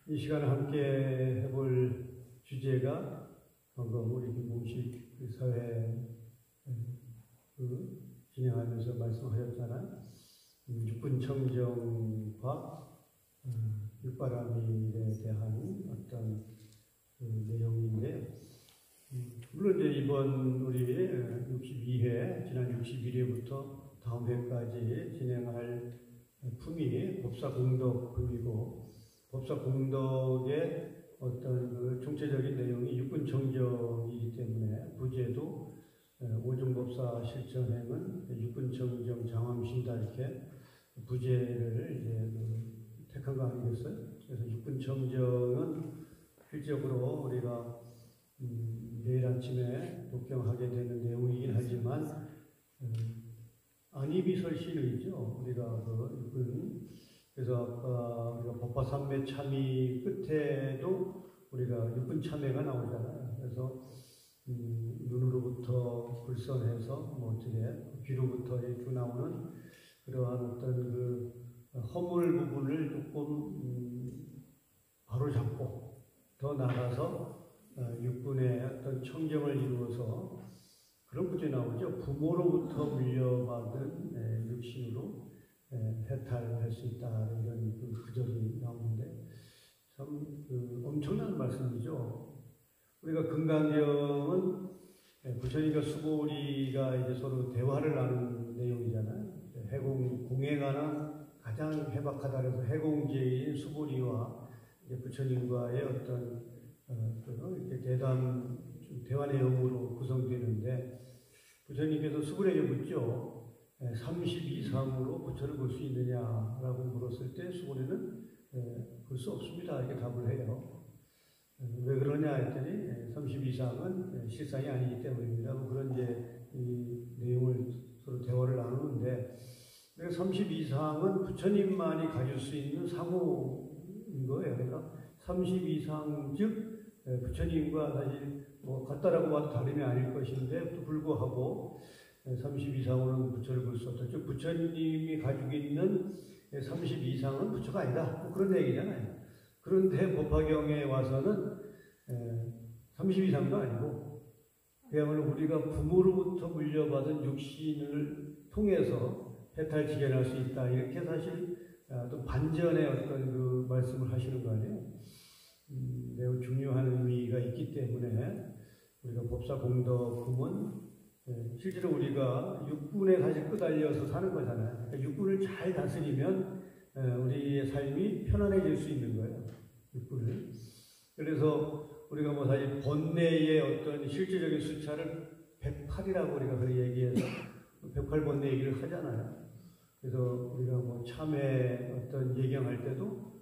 이 시간에 함께 해볼 주제가 우리 김봉식 사회 진행하면서 말씀하셨잖아요. 육군청정과 육바람일에 대한 어떤 내용인데요. 물론 이제 이번 우리 62회, 지난 61회부터 다음 회까지 진행할 품이 법사공덕품이고, 법사공덕의 어떤 총체적인 내용이 육군청정이기 때문에 부제도 오중법사 실천행은 육군청정 장암신다 이렇게 부제를 이제 택한 거 아니겠어요? 그래서 육군청정은 실질적으로 우리가 내일 아침에 독경하게 되는 내용이긴 하지만 안이비설신의죠. 우리가 육군, 그래서 아까 우리가 법화삼매 참의 끝에도 우리가 육군 참회가 나오잖아요. 그래서 눈으로부터 불선해서 어떻게 귀로부터 쭉 나오는 그러한 어떤 허물 부분을 조금 바로 잡고 더 나아가서 육군의 어떤 청정을 이루어서 그런 부제 나오죠. 부모로부터 물려받은 육신으로 해탈할 수 있다 이런 구절이 나오는데 참 엄청난 말씀이죠. 우리가 금강경은 부처님과 수고리가 이제 서로 대화를 나눈 내용이잖아요. 공에 관한 가장 해박하다 그래서 해공제인 수고리와 부처님과의 어떤 이렇게 대화 내용으로 구성되는데 부처님께서 수고리에게 묻죠. 30 이상으로 부처를 볼 수 있느냐라고 물었을 때 수고리는 볼 수 없습니다 이렇게 답을 해요. 왜 그러냐 했더니 30 이상은 실상이 아니기 때문입니다. 그런 이제 이 내용을 서로 대화를 나누는데 30 이상은 부처님만이 가질 수 있는 상호인 거예요. 그러니까 30 이상 즉 부처님과 사실 같다라고 봐도 다름이 아닐 것인데 또 불구하고 30 이상으로는 부처를 볼 수 없다. 즉 부처님이 가지고 있는 30 이상은 부처가 아니다. 그런 얘기잖아요. 그런데 법화경에 와서는 30 이상도 아니고 그야말로 우리가 부모로부터 물려받은 육신을 통해서 해탈 지견할 수 있다. 이렇게 사실 또 반전의 어떤 말씀을 하시는 거 아니에요. 매우 중요한 의미가 있기 때문에 우리가 법사공덕품은 실제로 우리가 육군에 사실 끄달려서 사는 거잖아요. 그러니까 육군을 잘 다스리면 우리의 삶이 편안해질 수 있는 거예요. 육군을. 그래서 우리가 사실 번뇌의 어떤 실질적인 숫자를 108이라고 우리가 얘기해서 108번뇌 얘기를 하잖아요. 그래서 우리가 참회 어떤 예경할 때도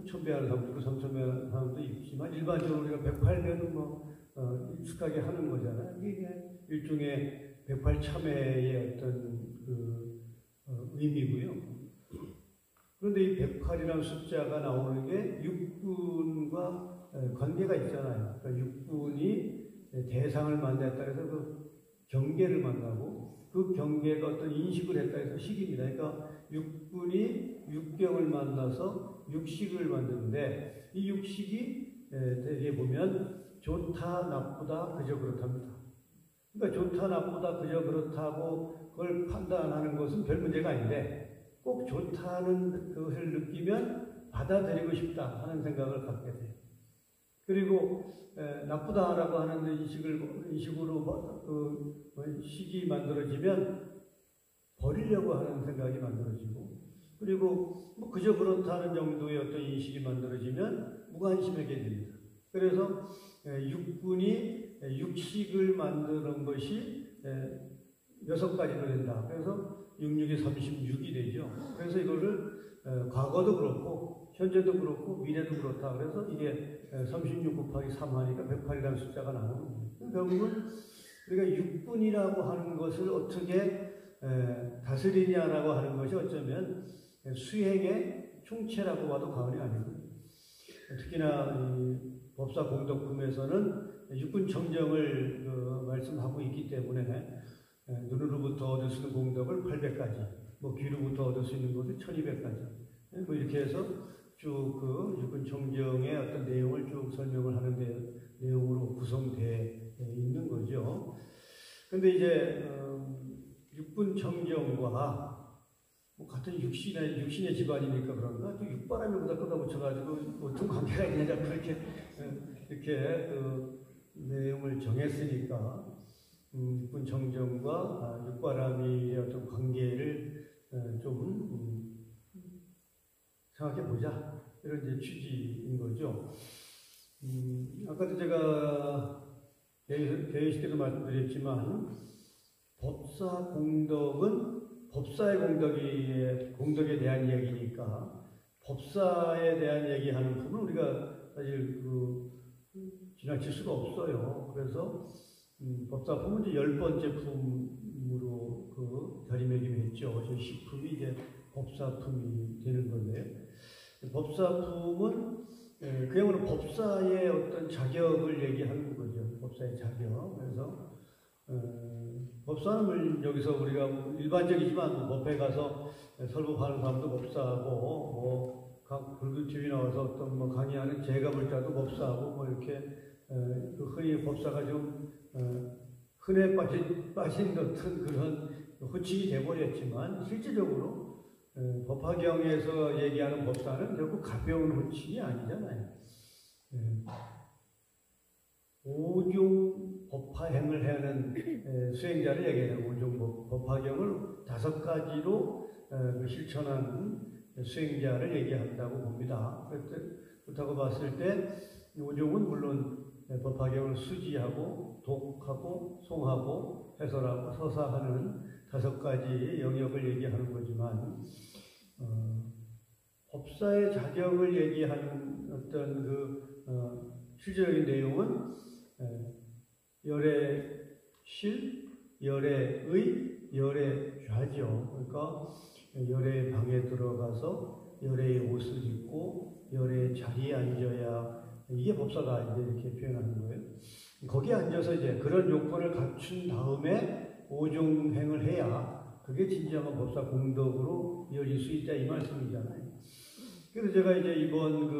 천배하는 사람도 있고 삼천배하는 사람도 있지만 일반적으로 우리가 108배는 익숙하게 하는 거잖아요. 이게 일종의 108 참회의 어떤 의미고요. 그런데 이 108이라는 숫자가 나오는 게 육군과 관계가 있잖아요. 그러니까 육군이 대상을 만났다 해서 경계를 만나고 그 경계가 어떤 인식을 했다 해서 식입니다. 그러니까 육군이 육경을 만나서 육식을 만드는데 이 육식이 대개 보면 좋다 나쁘다 그저 그렇답니다. 그러니까 좋다 나쁘다 그저 그렇다고 그걸 판단하는 것은 별 문제가 아닌데 꼭 좋다는 것을 느끼면 받아들이고 싶다 하는 생각을 갖게 돼요. 그리고 나쁘다라고 하는 인식으로 식이 만들어지면 버리려고 하는 생각이 만들어지고 그리고 그저 그렇다는 정도의 어떤 인식이 만들어지면 무관심하게 됩니다. 그래서 육군이 육식을 만드는 것이 6가지로 된다. 그래서 66이 36이 되죠. 그래서 이거를 과거도 그렇고 현재도 그렇고 미래도 그렇다. 그래서 이게 36 곱하기 3 하니까 108이라는 숫자가 나오는 거예요. 결국은 우리가 육군이라고 하는 것을 어떻게 다스리냐라고 하는 것이 어쩌면 수행의 총체라고 봐도 과언이 아니고요. 특히나 이 법사공덕품에서는 육군청정을 말씀하고 있기 때문에 눈으로부터 얻을 수 있는 공덕을 800가지, 뭐 귀로부터 얻을 수 있는 것이 1200가지. 뭐 이렇게 해서 쭉 그 육군 청정의 어떤 내용을 쭉 설명을 하는 내용으로 구성되어 있는 거죠. 근데 이제 육군 청정과 뭐 같은 육신의 집안이니까 그런가 또 육바람이 보다 끄다 붙여가지고 어떤 관계가 있느냐 그렇게 이렇게 그 내용을 정했으니까 육군 청정과 육바람의 어떤 관계를 좀 생각해 보자 이런 이제 취지인 거죠. 아까도 제가 개회식 때도 말씀드렸지만 법사 공덕은 법사의 공덕에 대한 이야기니까 법사에 대한 얘기하는 부분은 우리가 사실 지나칠 수가 없어요. 그래서 법사 품은 이제 10번째 품으로 자리매김했죠. 저 식품이 이제 법사품이 되는 건데요. 법사품은 그야말로 법사의 어떤 자격을 얘기하는 거죠. 법사의 자격. 그래서 법사는 여기서 우리가 일반적이지만 법회 가서 설법하는 사람도 법사하고 각 불교 TV 나와서 어떤 뭐 강의하는 제가불자도 법사하고 뭐 이렇게 흔히 법사가 좀 흔해 빠진 듯한 그런 호칭이 돼버렸지만 실질적으로 법화경에서 얘기하는 법사는 결국 가벼운 호칭이 아니잖아요. 오종 법화행을 하는 수행자를 얘기해요. 오종 법화경을 5가지로 실천하는 수행자를 얘기한다고 봅니다. 그렇다고 봤을 때 오종은 물론 법화경을 수지하고 독하고 송하고 해설하고 서사하는 5가지 영역을 얘기하는 거지만 법사의 자격을 얘기하는 어떤 실질적인 내용은 열애실, 열애의, 열애좌죠. 그러니까 열애의 방에 들어가서 열애의 옷을 입고 열애의 자리에 앉아야 이게 법사다 이제 이렇게 표현하는 거예요. 거기에 앉아서 이제 그런 요건을 갖춘 다음에 오종행을 해야 그게 진정한 법사 공덕으로 이어질 수 있다 이 말씀이잖아요. 그래서 제가 이제 이번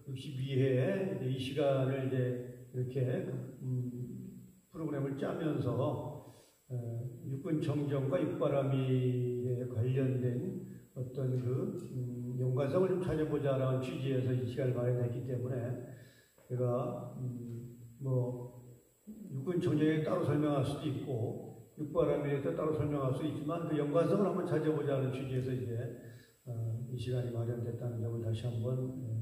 62회에 이 시간을 이제 이렇게 프로그램을 짜면서 육군 청정과 육바람이에 관련된 어떤 연관성을 좀 찾아보자라는 취지에서 이 시간을 마련했기 때문에 제가 육군 청정에 따로 설명할 수도 있고 육바람이에 따로 설명할 수 있지만 그 연관성을 한번 찾아보자는 취지에서 이제 이 시간이 마련됐다는 점을 다시 한번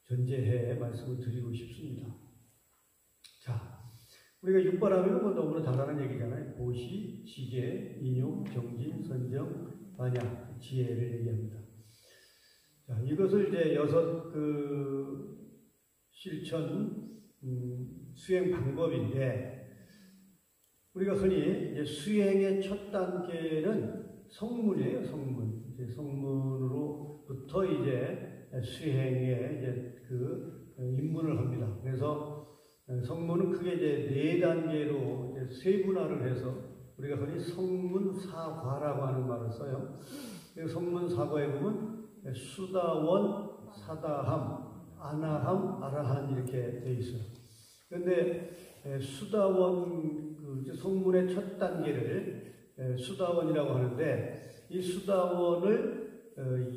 전제해 말씀을 드리고 싶습니다. 자, 우리가 육바람이는 뭐 너무나 단단한 얘기잖아요. 보시, 지계, 인용, 정진, 선정, 반야, 지혜를 얘기합니다. 자, 이것을 이제 6 실천 수행 방법인데 우리가 흔히 이제 수행의 첫 단계는 성문이에요. 성문. 이제 성문으로부터 이제 수행에 이제 입문을 합니다. 그래서 성문은 크게 이제 4단계로 이제 세분화를 해서 우리가 흔히 성문사과라고 하는 말을 써요. 성문사과에 보면 수다원, 사다함, 아나함, 아라한 이렇게 되어 있어요. 그런데 수다원 성문의 첫 단계를 수다원이라고 하는데 이 수다원을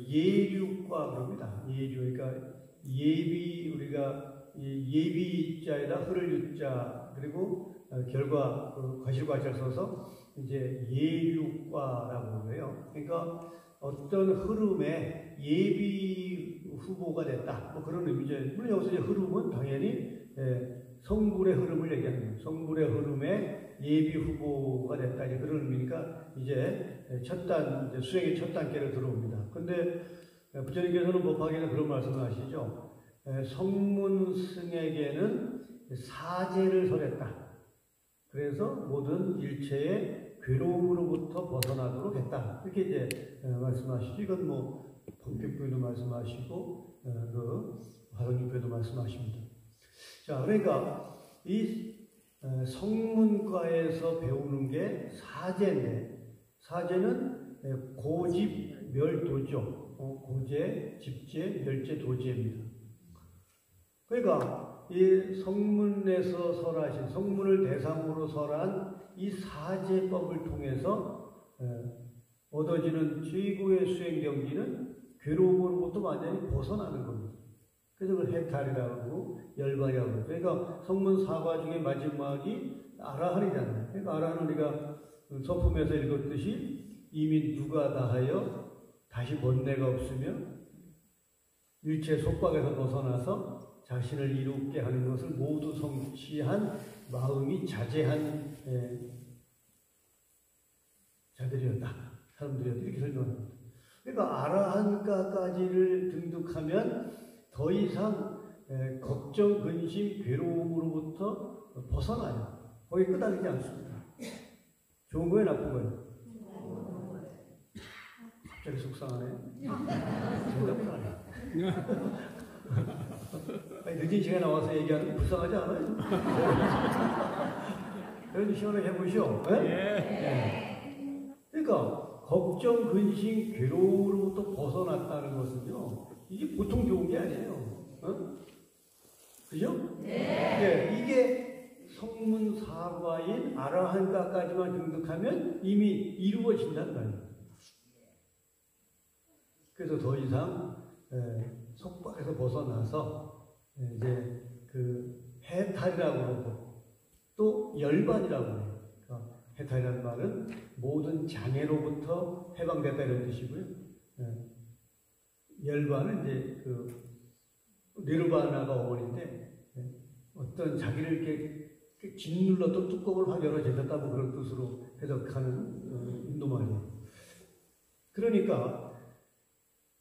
예류과 그럽니다. 예류, 그러니까 예비 우리가 예비자에다 흐를 유자 그리고 결과 과실과자를 써서 이제 예류과라고 그래요. 그러니까 어떤 흐름에 예비 후보가 됐다. 뭐 그런 의미죠. 물론 여기서 이제 흐름은 당연히 성불의 흐름을 얘기하는 거예요. 성불의 흐름에 예비 후보가 됐다. 이제 그런 의미니까 이제 수행의 첫 단계를 들어옵니다. 근데 부처님께서는 법화경에 그런 말씀을 하시죠. 성문승에게는 사제를 설했다. 그래서 모든 일체의 괴로움으로부터 벗어나도록 했다. 이렇게 이제 말씀하시죠. 이건 뭐 법華経도 말씀하시고 화성육표도 말씀하십니다. 자, 그러니까 이 성문과에서 배우는 게 사제인데 사제는 고집 멸도죠. 고제, 집제, 멸제, 도제입니다. 그러니까 이 성문에서 설하신, 성문을 대상으로 설한 이 사제법을 통해서 얻어지는 최고의 수행 경지는 괴로움으로부터 완전히 벗어나는 겁니다. 그래서 그걸 해탈이라고 하고 열반이라고 하고, 그러니까 성문 사과 중에 마지막이 아라한이잖아요. 그러니까 아라한은 우리가 서품에서 읽었듯이 이미 누가 다하여 다시 번뇌가 없으며 일체 속박에서 벗어나서 자신을 이롭게 하는 것을 모두 성취한 마음이 자제한 자들이었다. 사람들이었다. 이렇게 설명합니다. 그러니까 아라한가까지를 등극하면 더 이상 걱정, 근심, 괴로움으로부터 벗어나요. 거기 끄달리지 않습니다. 좋은 거예요, 나쁜 거예요? 갑자기 속상하네. 대답을 안 해. 아니, 늦은 시간에 나와서 얘기하는 게 불쌍하지 않아요? 그래도 시원하게 해보시오. 네? 그러니까 걱정, 근심, 괴로움으로부터 벗어났다는 것은요, 이게 보통 좋은 게 아니에요. 그죠? 네. 이게 성문 사과인 아라한가까지만 등극하면 이미 이루어진다는 거예요. 그래서 더 이상 속박에서 벗어나서 이제 그 해탈이라고 하고 또 열반이라고 해요. 그러니까 해탈이라는 말은 모든 장애로부터 해방됐다 이런 뜻이고요. 열반은 이제 그 니르바나가 어머니인데 어떤 자기를 이렇게 짓눌렀던 뚜껑을 확 열어제쳤다고 그런 뜻으로 해석하는 인도말이에요. 그러니까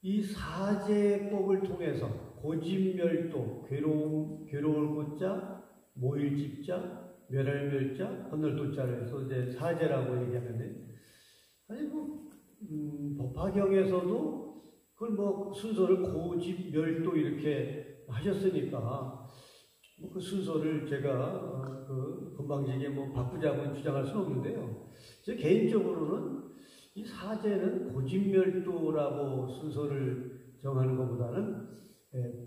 이 사제법을 통해서 고집멸도, 괴로울 고자, 모일집자, 멸할멸자, 건널도자를 해서 이제 사제라고 얘기하는데, 아니 법화경에서도 그걸 순서를 고집멸도 이렇게 하셨으니까 그 순서를 제가 건방지게 바꾸자고 주장할 수는 없는데요. 제 개인적으로는 이 사제는 고집멸도라고 순서를 정하는 것보다는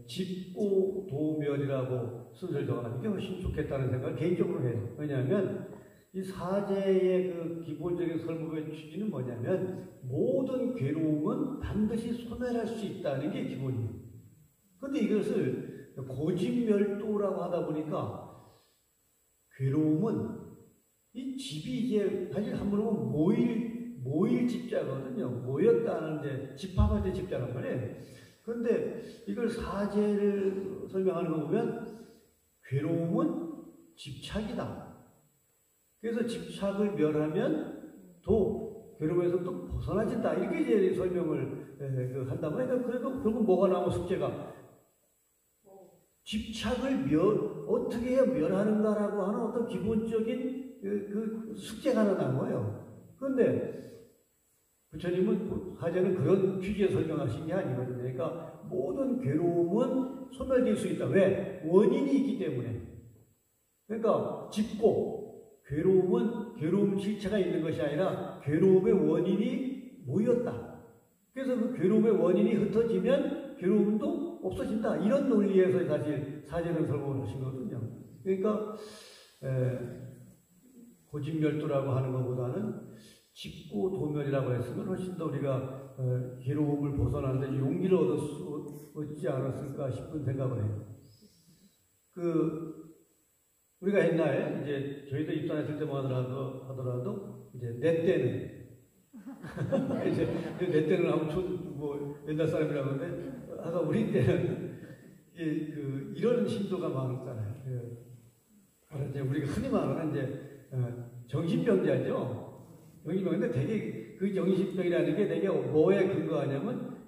집고도멸이라고 순서를 정하는 게 훨씬 좋겠다는 생각을 개인적으로 해요. 왜냐하면 이 사제의 그 기본적인 설법의 취지는 뭐냐면 모든 괴로움은 반드시 소멸할 수 있다는 게 기본이에요. 그런데 이것을 고집멸도라고 하다 보니까 괴로움은 이 집이 이제 사실 한번 보면 모일 집자거든요. 모였다는 이제 집합할 때 집자란 말이에요. 그런데 이걸 사제를 설명하는 거 보면 괴로움은 집착이다. 그래서 집착을 멸하면 또 괴로움에서 또 벗어나진다. 이렇게 이제 설명을 한단 말이에요. 그래도 결국 뭐가 나오고 숙제가 집착을 어떻게 해야 멸하는가라고 하는 어떤 기본적인 그 숙제가 하나 나온 거예요. 그런데 부처님은 사제는 그런 취지에 설명하신 게 아니거든요. 그러니까 모든 괴로움은 소멸될 수 있다. 왜? 원인이 있기 때문에. 그러니까 괴로움 실체가 있는 것이 아니라 괴로움의 원인이 모였다. 그래서 그 괴로움의 원인이 흩어지면 괴로움도 없어진다. 이런 논리에서 사실 사제는 설명을 하신 거거든요. 그러니까 고집멸도라고 하는 것보다는 집고도멸이라고 했으면 훨씬 더 우리가 괴로움을 벗어나는데 용기를 얻지 않았을까 싶은 생각을 해요. 우리가 옛날에 이제 저희도 입단했을 때만 하더라도 이제 내 때는 이제 내 때는 하면 옛날 사람이라고 하는데 아까 우리 때는 이런 신도가 많았잖아요. 이제 우리가 흔히 말하는 이제 정신병자죠. 정신병인데 되게 그 정신병이라는 게 되게 뭐에 근거하냐면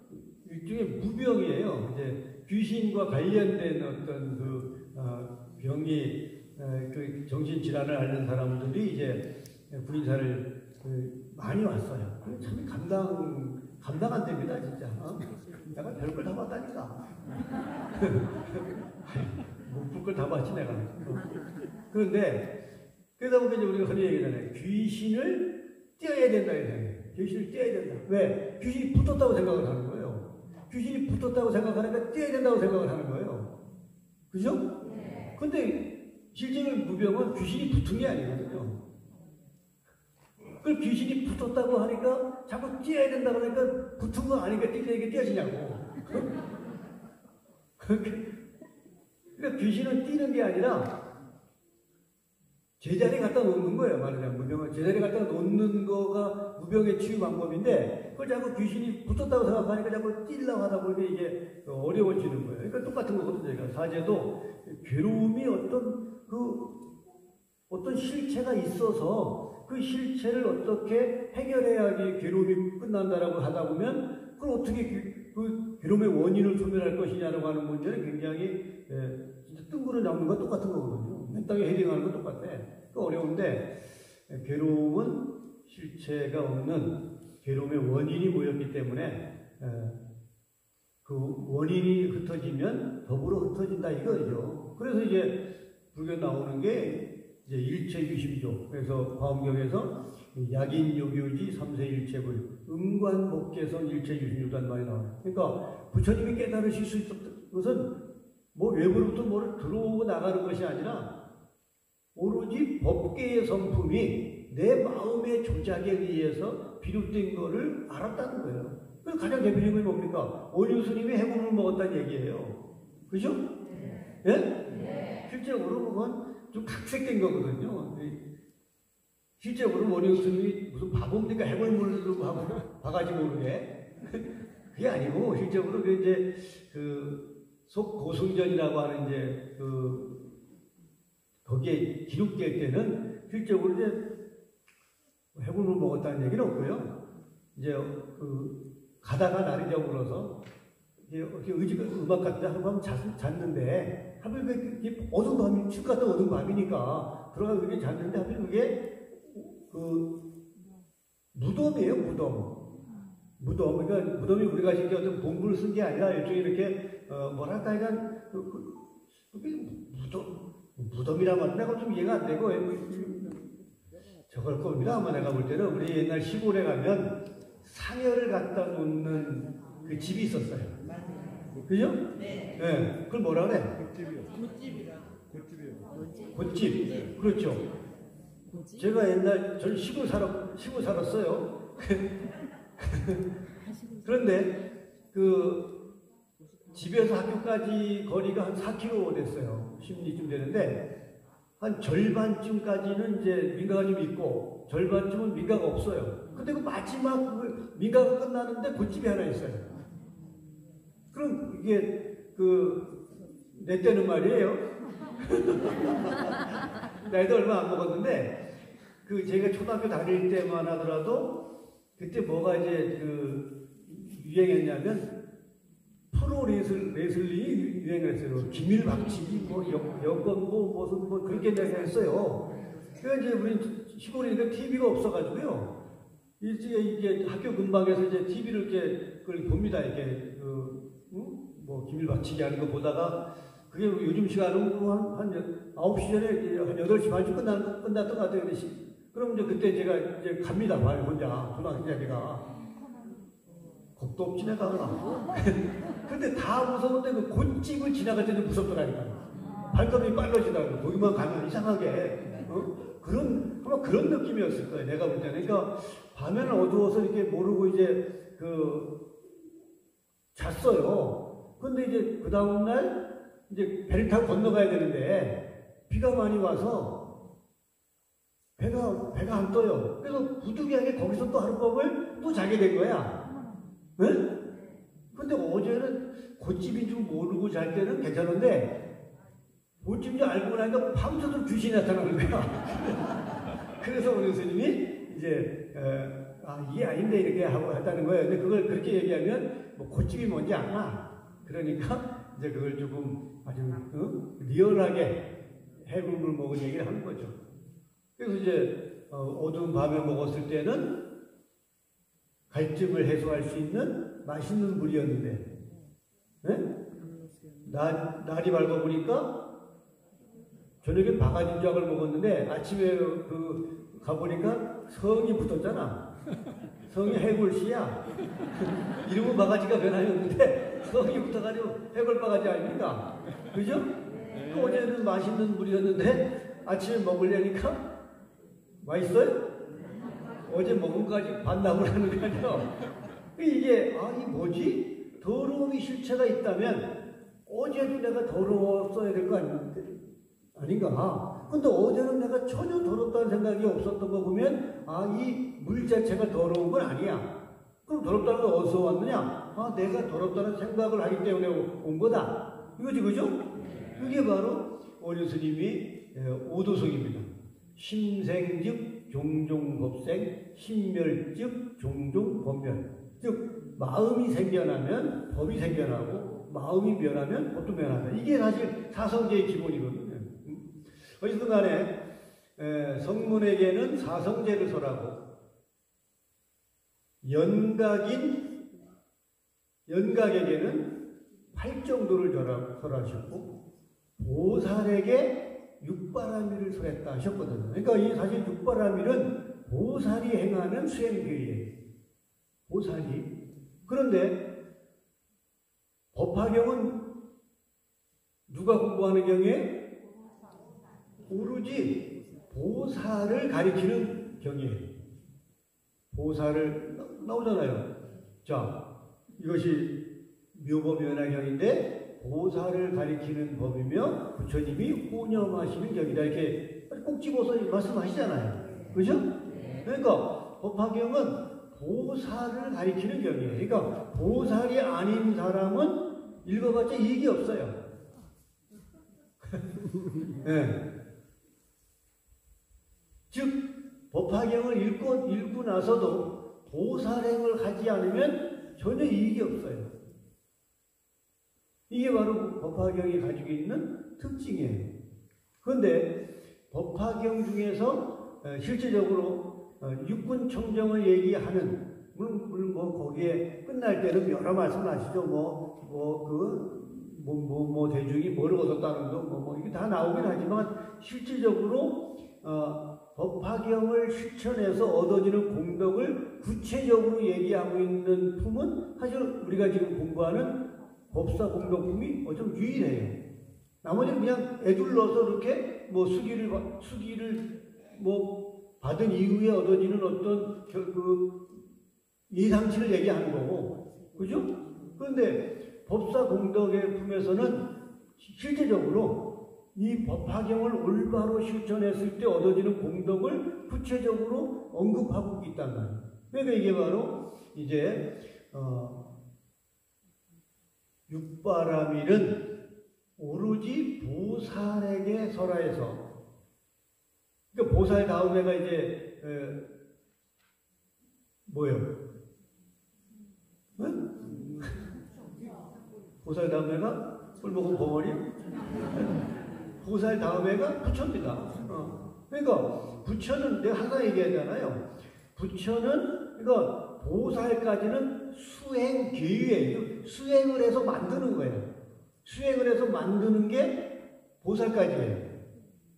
일종의 무병이에요. 이제 귀신과 관련된 어떤 병이 그 정신질환을 앓는 사람들이 이제 부인사를 많이 왔어요. 참 감당 안 됩니다, 진짜. 내가 별걸 다 봤다니까. 못 볼 걸 다 봤지, 내가. 그런데, 그러다 보니까 우리가 흔히 얘기하잖아요. 귀신을 띄어야 된다, 이거예요. 귀신을 떼야 된다. 왜? 귀신이 붙었다고 생각을 하는 거예요. 귀신이 붙었다고 생각하니까 떼야 된다고 생각을 하는 거예요. 그죠? 근데 실제로 무병은 귀신이 붙은 게 아니거든요. 그 귀신이 붙었다고 하니까 자꾸 떼야 된다고 하니까 붙은 거 아니까 이게 떼어지냐고. 그러니까 귀신은 뛰는 게 아니라 제자리에 갖다 놓는 거예요. 말하자면 무병은 제자리에 갖다 놓는 거가 무병의 치유 방법인데 그걸 자꾸 귀신이 붙었다고 생각하니까 자꾸 뛰려고 하다 보니 이게 어려워지는 거예요. 그러니까 똑같은 거거든요. 그러니까 사제도 괴로움이 어떤 실체가 있어서 그 실체를 어떻게 해결해야지 괴로움이 끝난다라고 하다 보면 그걸 어떻게 그 괴로움의 원인을 소멸할 것이냐라고 하는 문제는 굉장히 진짜 뜬구름 잡는 건 똑같은 거거든요. 맨 땅에 헤딩하는 건 똑같아. 또 어려운데 괴로움은 실체가 없는 괴로움의 원인이 모였기 때문에 그 원인이 흩어지면 더불어 흩어진다 이거죠. 그래서 이제 불교 나오는 게 이제 일체유심조. 그래서 화엄경에서 약인요교지 삼세일체불 음관복계선 일체유심조란 말이 나와요. 그러니까 부처님이 깨달으실 수 있었던 것은 뭐 외부로부터 뭐를 들어오고 나가는 것이 아니라 오로지 법계의 성품이 내 마음의 조작에 의해서 비롯된 거를 알았다는 거예요. 그래서 가장 대표적인 게 뭡니까? 원효 스님이 해공을 먹었다는 얘기예요. 그죠? 예? 네? 실제로 보면 좀 각색된 거거든요. 실제로 원효 스님이 무슨 바보입니까? 해골물로 바가지 모르게. 그게 아니고, 실제로 그 이제 속고승전이라고 하는 이제 거기에 기록될 때는 실제로 이제 해골물 먹었다는 얘기는 없고요. 이제 가다가 날이 저물어서 이렇게 의지가 음악 같은데 한번 잤는데 하필 그게 어두운 밤이 춥 같은 어두운 밤이니까 들어가서 그렇게 잤는데 하필 그게 무덤이에요. 무덤. 그러니까 무덤이 우리가 진짜 어떤 공부를 쓴 게 아니라 일종의 이렇게 뭐랄까 약간 무덤이란 말은 내가 좀 이해가 안 되고 저걸 겁니다. 아마 내가 볼 때는 우리 옛날 시골에 가면 상여를 갖다 놓는 그 집이 있었어요. 그죠? 네. 네. 그걸 뭐라 그래? 곶집. 네. 그렇죠. 제가 옛날 전 시골 살았어요. 그런데 집에서 학교까지 거리가 한 4km 됐어요. 10리쯤 되는데 한 절반쯤까지는 이제 민가가 좀 있고 절반쯤은 민가가 없어요. 근데 그 마지막 민가가 끝나는데 곶집이 하나 있어요. 그럼 이게 내 때는 말이에요. 나이도 얼마 안 먹었는데 제가 초등학교 다닐 때만 하더라도 그때 뭐가 이제 유행했냐면 프로 레슬링이 유행했어요. 기밀박치기, 여권, 무슨, 그렇게 했어요. 그래서 이제 우리 시골이니까 TV가 없어가지고요. 이게 학교 근방에서 이제 TV를 이렇게 봅니다. 이렇게, 기밀박치기 하는 거 보다가, 그게 요즘 시간은 한 9시 전에 한 8시 반쯤 끝났던 것 같아요. 그럼 이제 그때 제가 이제 갑니다. 혼자, 초등학생이가. 겁도 없지 내가. 근데 다 무서운데 곶집을 지나갈 때도 무섭더라니까. 발걸음이 빨라지더라고. 거기만 가면 이상하게. 아마 그런 느낌이었을 거예요. 내가 볼 때는. 그러니까 밤에는 어두워서 이렇게 모르고 이제 잤어요. 근데 이제 그 다음날 이제 배를 타고 건너가야 되는데 비가 많이 와서 배가 안 떠요. 그래서 부득이하게 거기서 또 하룻밤을 또 자게 된 거야. 응? 근데 어제는 곶집인 줄 모르고 잘 때는 괜찮은데 곶집인 줄 알고 나니까 밤새도록 귀신이 나타나는 거야. 그래서 우리 스님이 이제 이게 아닌데 이렇게 하고 했다는 거예요. 근데 그걸 그렇게 얘기하면 곶집이 뭔지 알아. 그러니까 이제 그걸 조금 아주 리얼하게 해물물 먹은 얘기를 하는 거죠. 그래서 이제 어두운 밤에 먹었을 때는 갈증을 해소할 수 있는 맛있는 물이었는데, 네? 날이 밝아보니까 저녁에 바가지작을 먹었는데 아침에 가보니까 성이 붙었잖아. 성이 해골씨야. 이름은 바가지가 변하였는데 성이 붙어가지고 해골바가지 아닙니까? 그죠? 어제는 맛있는 물이었는데 아침에 먹으려니까 맛있어요? 어제 먹은 거 아직 반납을 하는 거 아니야? 이게 이 뭐지? 더러움이 실체가 있다면 어제도 내가 더러웠어야 될 거 아닌가? 근데 어제는 내가 전혀 더럽다는 생각이 없었던 거 보면 이 물 자체가 더러운 건 아니야. 그럼 더럽다는 건 어디서 왔느냐? 내가 더럽다는 생각을 하기 때문에 온 거다. 이거지, 그죠? 그게 바로 오륜 스님이 오도성입니다. 심생즉 종종 법생, 심멸즉 종종 법멸. 즉 마음이 생겨나면 법이 생겨나고 마음이 변하면 법도 변한다. 이게 사실 사성제의 기본이거든요. 어쨌든 간에 성문에게는 사성제를 설하고 연각에게는 팔정도를 설하셨고 보살에게 육바라밀을 설했다 하셨거든요. 그러니까 이 사실 육바라밀은 보살이 행하는 수행교예요. 보살이. 그런데 법화경은 누가 공부하는 경이에요? 오로지 보살을 가리키는 경이에요. 보살을 나오잖아요. 자, 이것이 묘법연화경인데 보살을 가리키는 법이며 부처님이 혼념하시는 경이다. 이렇게 꼭 집어서 말씀하시잖아요. 그죠? 그러니까 법화경은 보살을 가리키는 경이에요. 그러니까 보살이 아닌 사람은 읽어봤자 이익이 없어요. 네. 즉 법화경을 읽고 나서도 보살행을 하지 않으면 전혀 이익이 없어요. 이게 바로 법화경이 가지고 있는 특징이에요. 그런데 법화경 중에서 실제적으로 육군 청정을 얘기하는 물론 거기에 끝날 때는 여러 말씀하시죠. 대중이 뭘 얻었다는 거 이게 다 나오긴 하지만 실질적으로 법화경을 실천해서 얻어지는 공덕을 구체적으로 얘기하고 있는 품은 사실 우리가 지금 공부하는 법사 공덕품이 좀 유일해요. 나머지는 그냥 애둘러서 이렇게 수기를 받은 이후에 얻어지는 어떤 예상치를 얘기하는 거고, 그죠? 그런데 법사 공덕의 품에서는 실제적으로 이 법화경을 올바로 실천했을 때 얻어지는 공덕을 구체적으로 언급하고 있단 말이에요. 그러니까 이게 바로 이제 육바라밀은 오로지 보살에게 설하여서, 그러니까 보살 다음에가 이제 뭐예요? 응? 보살 다음에가 꿀먹은 봉어리? 보살 다음에가 부처입니다. 그러니까 부처는 내가 항상 얘기하잖아요. 부처는 그러니까 보살까지는 수행 계유예요. 수행을 해서 만드는 거예요. 수행을 해서 만드는 게 보살까지예요.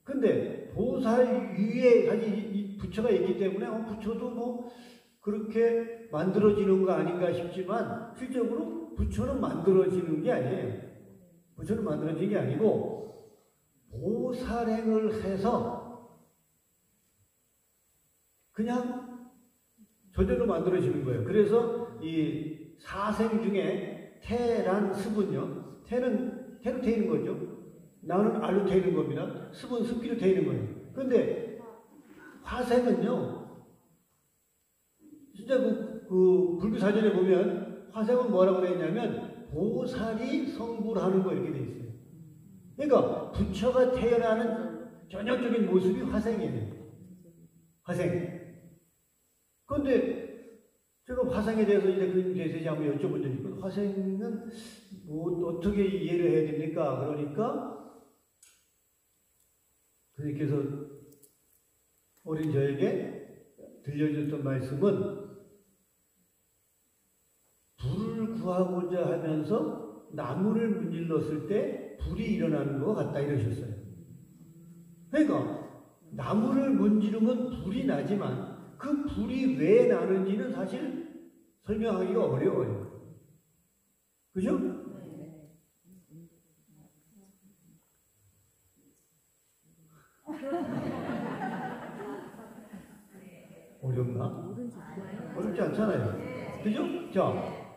근데 보살 위에 사실 이 부처가 있기 때문에 부처도 그렇게 만들어지는 거 아닌가 싶지만 실제적으로 부처는 만들어지는 게 아니에요. 부처는 만들어지는 게 아니고 보살행을 해서 그냥 저절로 만들어지는 거예요. 그래서 이 사생 중에 태란 습은요. 태는 태로 태이는 거죠. 나는 알로 태이는 겁니다. 습은 습기로 태이는 거예요. 그런데 화생은요. 진짜 그 불교 사전에 보면 화생은 뭐라고 되어 있냐면 보살이 성불하는 거 이렇게 되어 있어요. 그러니까 부처가 태어나는 전형적인 모습이 화생이에요. 화생. 그런데 제가 화생에 대해서 이제 그 계세지 한번 여쭤본 적이 있거든요. 화생은 어떻게 이해를 해야 됩니까? 그러니까 그님께서 어린 저에게 들려줬던 말씀은 불을 구하고자 하면서 나무를 문질렀을 때 불이 일어나는 것 같다 이러셨어요. 그러니까 나무를 문지르면 불이 나지만 그 불이 왜 나는지는 사실 설명하기가 어려워요. 그죠? 어렵나? 어렵지 않잖아요. 그죠? 자,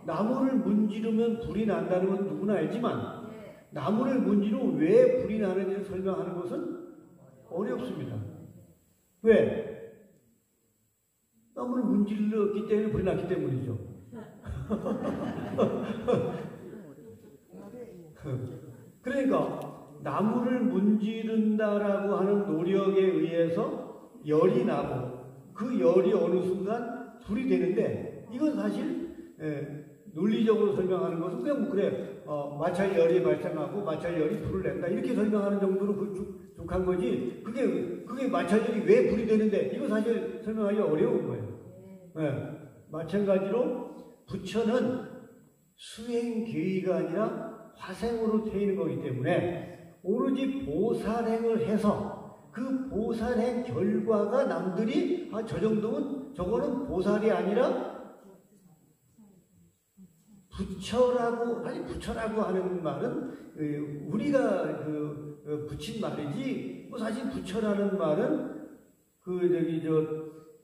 나무를 문지르면 불이 난다는 건 누구나 알지만 나무를 문지르면 왜 불이 나는지를 설명하는 것은 어렵습니다. 왜? 나무를 문질렀기 때문에 불이 났기 때문이죠. 그러니까 나무를 문지른다라고 하는 노력에 의해서 열이 나고 그 열이 어느 순간 불이 되는데 이건 사실 논리적으로 설명하는 것은 그냥 뭐 그래 마찰 열이 발생하고 마찰 열이 불을 낸다 이렇게 설명하는 정도로 부족한 거지 그게 마찰 열이 왜 불이 되는데 이거 사실 설명하기 어려운 거예요. 마찬가지로 부처는 수행계의가 아니라 화생으로 태이는 거기 때문에 오로지 보살행을 해서 그 보살행 결과가 남들이 저 정도면 저거는 보살이 아니라 부처라고 하는 말은 우리가 붙인 말이지 뭐 사실 부처라는 말은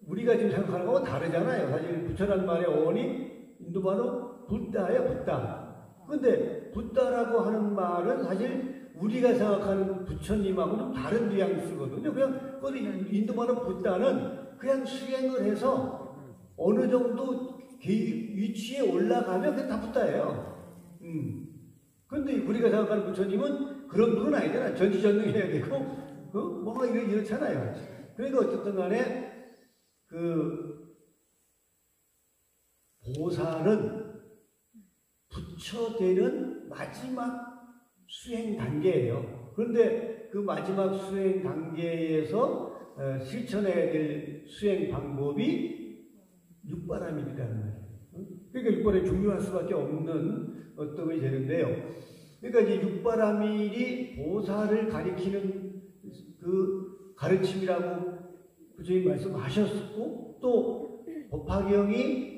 우리가 지금 생각하는 거하고 다르잖아요. 사실 부처라는 말의 어원이 인도말로 붓다예요, 붓다. 근데 붓다라고 하는 말은 사실 우리가 생각하는 부처님하고는 다른 뉘앙스거든요. 그냥 인도말로 붓다는 그냥 수행을 해서 어느 정도 위치에 올라가면 그게 다 붓다예요. 근데 우리가 생각하는 부처님은 그런 분은 아니잖아요. 전지전능해야 되고, 뭔가 이렇잖아요. 그러니까 어쨌든 간에 보살은 부처되는 마지막 수행 단계예요. 그런데 그 마지막 수행 단계에서 실천해야 될 수행 방법이 육바라밀이라는 말이에요. 그러니까 육바라밀이 중요할 수밖에 없는 어떤 것이 되는데요. 그러니까 이제 육바라밀이 보살을 가리키는 그 가르침이라고 부처님 말씀하셨고 또 법화경이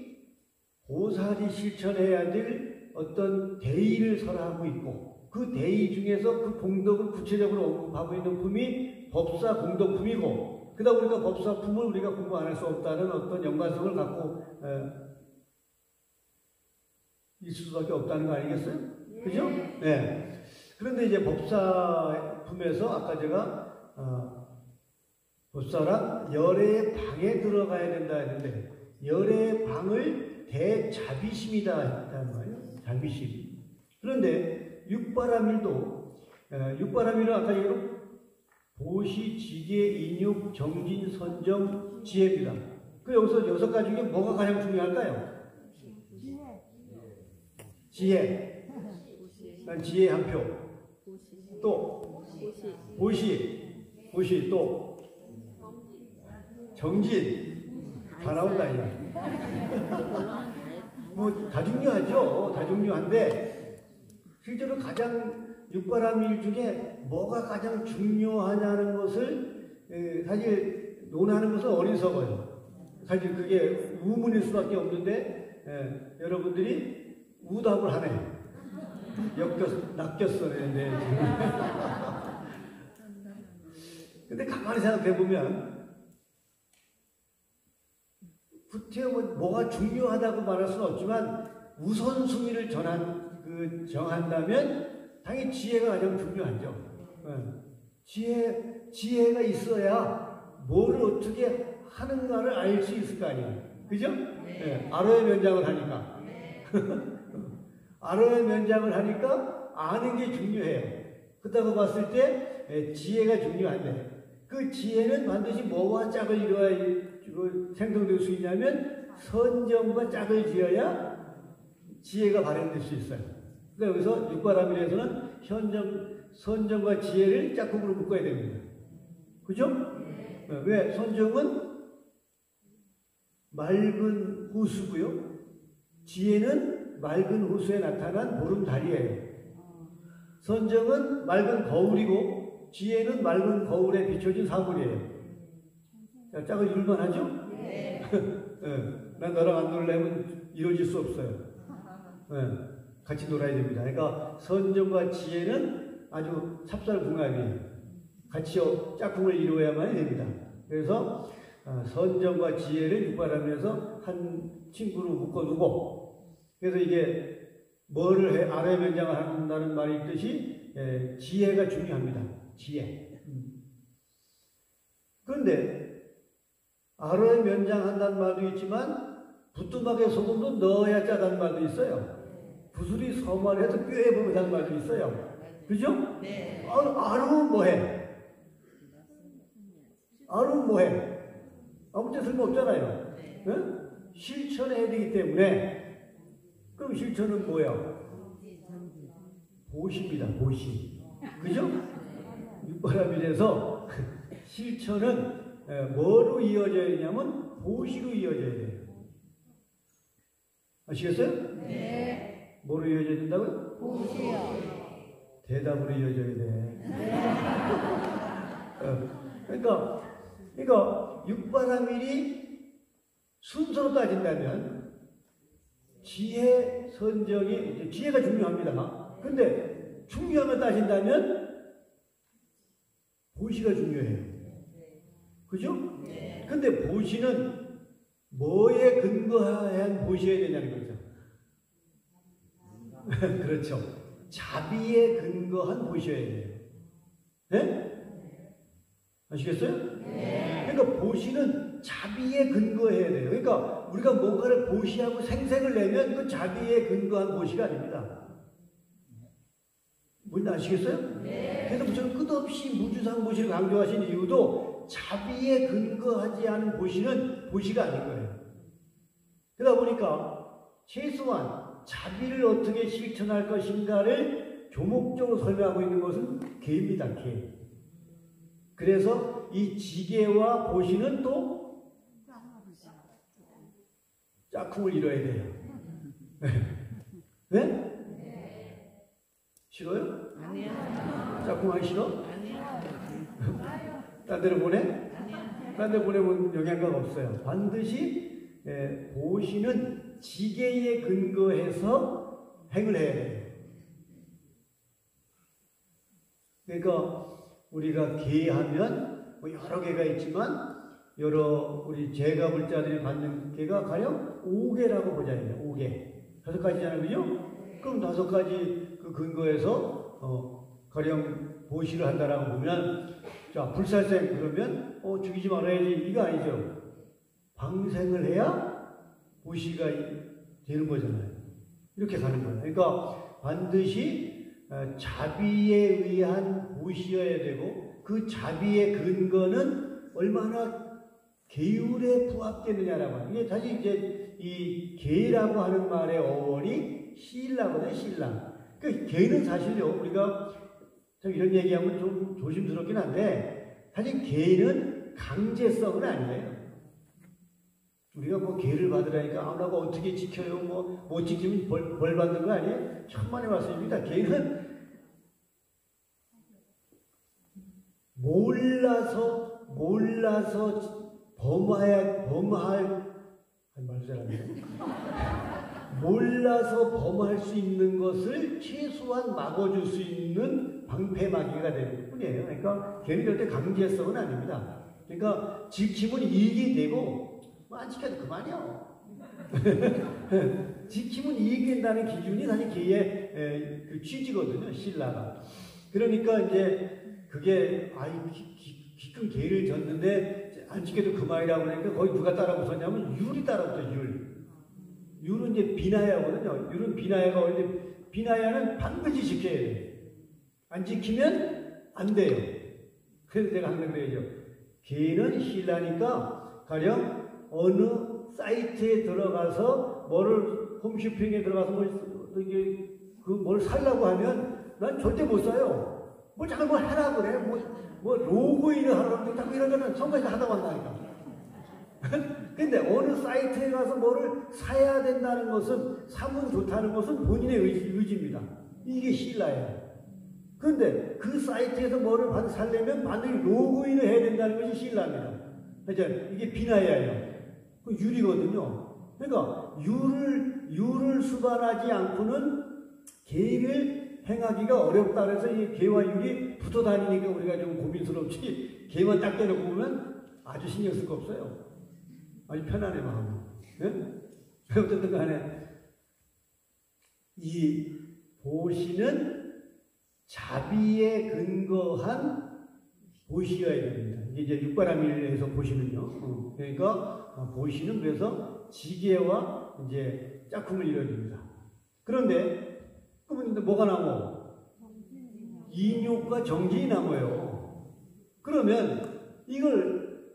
보살이 실천해야 될 어떤 대의를 설하고 있고 그 대의 중에서 그 공덕을 구체적으로 언급하고 있는 품이 법사 공덕품이고 그러다 보니까 법사품을 우리가 공부 안 할 수 없다는 어떤 연관성을 갖고 있을 수밖에 없다는 거 아니겠어요? 그죠? 네. 그런데 이제 법사품에서 아까 제가 법사란 열의 방에 들어가야 된다 했는데 열의 방을 대자비심이다 했단 말이에요. 자비심. 그런데 육바라밀도 육바라밀은 아까 얘기로 보시, 지계, 인육, 정진, 선정, 지혜입니다. 그 여기서 6가지 중에 뭐가 가장 중요할까요? 지혜. 난 지혜 한 표. 또 보시 또 정진 다 나온다 이거. 뭐 다 중요하죠. 다 중요한데 실제로 가장 육바라밀 중에 뭐가 가장 중요하냐는 것을 사실 논하는 것은 어리석어요. 사실 그게 우문일 수밖에 없는데 여러분들이 우답을 하네. 낚였어 내 근데 가만히 생각해 보면 뭐가 중요하다고 말할 수는 없지만 우선순위를 정한다면 당연히 지혜가 가장 중요하죠. 지혜가 있어야 뭐를 어떻게 하는가를 알 수 있을 거 아니에요. 그죠? 네. 아로의 면장을 하니까. 아로의 면장을 하니까 아는 게 중요해요. 그렇다고 봤을 때 지혜가 중요한데 그 지혜는 반드시 뭐와 짝을 이루어야 생성될 수 있냐면 선정과 짝을 지어야 지혜가 발현될 수 있어요. 그러니까 여기서 육바라밀에서는 선정과 지혜를 짝꿍으로 묶어야 됩니다. 그죠? 왜? 선정은 맑은 호수고요. 지혜는 맑은 호수에 나타난 보름달이에요. 선정은 맑은 거울이고 지혜는 맑은 거울에 비춰진 사물이에요. 자, 짝을 이룰만 하죠? 네. 난 너랑 안 놀려면 이루어질 수 없어요. 같이 놀아야 됩니다. 그러니까 선정과 지혜는 아주 삽살궁합이에요. 같이 짝꿍을 이루어야만 됩니다. 그래서 선정과 지혜를 육바람에서 한 친구로 묶어두고, 그래서 이게 뭐를 해, 아래 면장을 한다는 말이 있듯이 지혜가 중요합니다. 지혜. 그런데 아래 면장한다는 말도 있지만 부뚜막에 소금도 넣어야 짜다는 말도 있어요. 구슬이 서말해서 뼈에 보인다는 말도 있어요. 그죠? 네. 아르면 뭐해? 아르면 뭐해? 아무 데 쓸모없잖아요. 네? 실천해야 되기 때문에. 그럼 실천은 뭐야? 보시입니다. 보시. 그죠? 육바람일에서 실천은 뭐로 이어져야 되냐면 보시로 이어져야 돼요. 아시겠어요? 네. 뭐로 이어져야 된다고요? 보시요. 대답으로 이어져야 돼. 그러니까 육바람일이 순서로 따진다면 지혜 선정이, 지혜가 중요합니다. 근데 중요하면 따진다면 보시가 중요해요. 그죠? 근데 보시는 뭐에 근거한 보시해야 되냐는 거죠. 그렇죠. 자비에 근거한 보셔야 돼요. 네? 아시겠어요? 네. 그러니까 보시는 자비에 근거해야 돼요. 그러니까 우리가 뭔가를 보시하고 생색을 내면 그 자비에 근거한 보시가 아닙니다. 뭔지 아시겠어요? 네. 그래서 무슨 끝없이 무주상 보시를 강조하신 이유도 자비에 근거하지 않은 보시는 보시가 아닌 거예요. 그러다 보니까 최소한 자비를 어떻게 실천할 것인가를 조목적으로 설명하고 있는 것은 계입니다. 계. 그래서 이 지계와 보시는 또 짝꿍을 이뤄야 돼요. 네? 싫어요? 아니요. 짝꿍 하기 싫어? 아니요. 딴 데로 보내? 딴 데 보내면 영향가 없어요. 반드시 보시는 지계에 근거해서 행을 해야 돼요. 그러니까 우리가 계하면 뭐 여러 개가 있지만 우리 제가 불자들이 받는 개가 가령 5개라고 보자. 5개. 5가지잖아요. 그죠? 그럼 5가지 그 근거에서 가령 보시를 한다라고 보면, 자, 불살생 그러면 죽이지 말아야지, 이거 아니죠. 방생을 해야 보시가 되는 거잖아요. 이렇게 가는 거예요. 그러니까 반드시 자비에 의한 보시여야 되고, 그 자비의 근거는 얼마나 계율에 부합되느냐라고 하는 게, 사실 이제 이 계라고 하는 말의 어원이 신라거든요. 신라. 그 계는 사실요, 우리가 좀 이런 얘기하면 좀 조심스럽긴 한데, 사실 계는 강제성은 아니에요. 우리가 뭐 계를 받으라니까 안 하고 어떻게 지켜요? 못 지키면 벌 받는 거 아니에요? 천만의 말씀입니다. 계는 몰라서 범할 말도 잘하네. 몰라서 범할 수 있는 것을 최소한 막아줄 수 있는 방패막이가 되는 뿐이에요. 그러니까 걔는 절대 강제성은 아닙니다. 그러니까 지키면 이익이 되고 안 지켜도 그만이야. 지키면 이익이 된다는 기준이 사실 걔의 그 취지거든요. 신라가. 그러니까 이제 그게 깊은 계를 졌는데 안 지켜도 그만이라고 그러니까 거기 누가 따라 붙었냐면 율이 따라 붙어요. 율은 이제 비나야거든요. 율은 비나야가 오는데 비나야는 반드시 지켜야 돼요. 안 지키면 안 돼요. 그래서 제가 항상 그래야죠. 계는 신라니까 가령 어느 사이트에 들어가서 홈쇼핑에 들어가서 뭘 살라고 하면 난 절대 못 사요. 잠깐 뭘 하라고 그래. 로그인을 하라고 자꾸 이러면은 성가시도 하다고 한다니까. 근데 어느 사이트에 가서 뭐를 사야 된다는 것은, 사면 좋다는 것은 본인의 의지입니다. 이게 신라예요. 근데 그 사이트에서 뭐를 살려면 반드시 로그인을 해야 된다는 것이 신라입니다. 그렇죠? 이게 비나야예요. 그 유리거든요. 그러니까 유를 수반하지 않고는 개를 행하기가 어렵다. 그래서 이 개와 유리 붙어 다니니까 우리가 좀 고민스럽지. 개만 딱 떼놓고 보면 아주 신경 쓸 거 없어요. 아주 편안해 마음이. 네? 어쨌든 간에 이 보시는 자비에 근거한 보시여야 됩니다. 이게 이제 육바라밀에서 보시는요. 그러니까 보시는 그래서 지게와 이제 짝꿍을 이뤄줍니다. 그런데 그러면 뭐가 남어? 인욕과 정진이 남아요. 그러면 이걸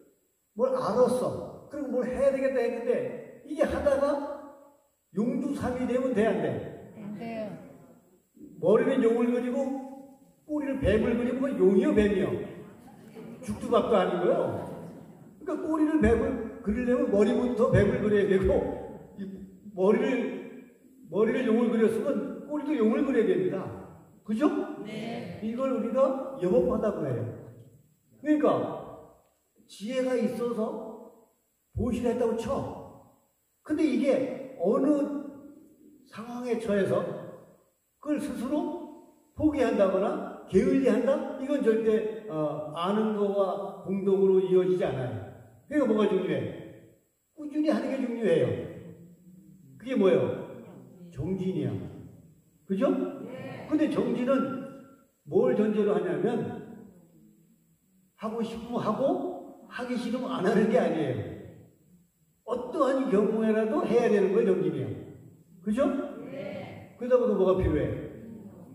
뭘 알았어. 그리고 뭘 해야 되겠다 했는데 이게 하다가 용두삼이 되면 돼, 안 돼? 안 돼요. 머리는 용을 그리고 꼬리를 뱀을 그리면 용이요, 뱀이요? 죽두밥도 아니고요. 그러니까 꼬리를 뱀을 그리려면 머리부터 뱀을 그려야 되고 머리를 용을 그렸으면 꼬리도 용을 그려야 됩니다. 그죠? 네. 이걸 우리가 여법하다고 해요. 그러니까 지혜가 있어서 보시를 했다고 쳐. 근데 이게 어느 상황에 처해서 그걸 스스로 포기한다거나 게을리한다? 이건 절대 아는 거와 공동으로 이어지지 않아요. 그러니까 뭐가 중요해? 꾸준히 하는 게 중요해요. 그게 뭐예요? 정진이야. 그죠? 근데 정진은 뭘 전제로 하냐면 하고 싶으면 하고 하기 싫으면 안 하는 게 아니에요. 어떠한 경우에라도 해야 되는 거예요, 정진이야. 그죠? 그러다 보니 뭐가 필요해?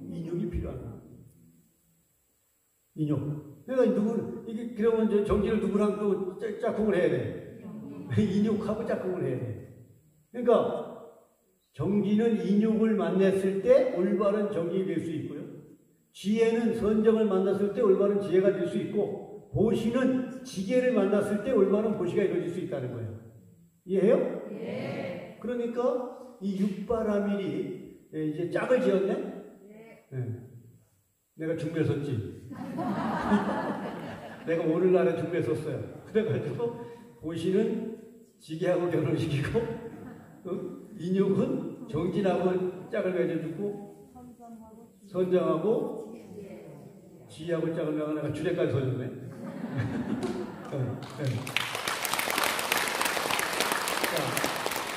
인욕이 필요한 거야. 인욕. 그러니까 그러면 이제 정진을 누구랑 또 짝꿍을 해야 돼. 인욕하고 짝꿍을 해야 돼. 그러니까 정진은 인욕을 만났을 때 올바른 정진이 될 수 있고요. 지혜는 선정을 만났을 때 올바른 지혜가 될 수 있고, 보시는 지혜를 만났을 때 올바른 보시가 이루어질 수 있다는 거예요. 이해해요? 네. 그러니까 이 육바라밀이 이제 짝을 지었네? 네. 내가 중매 섰지. 내가 오늘날에 중매 섰어요. 그래가지고 보시는 지혜하고 결혼시키고 인욕은 정진하고 짝을 맺어주고 선정하고 지혜하고 짝을 맺어 내가 주례까지 서줬네.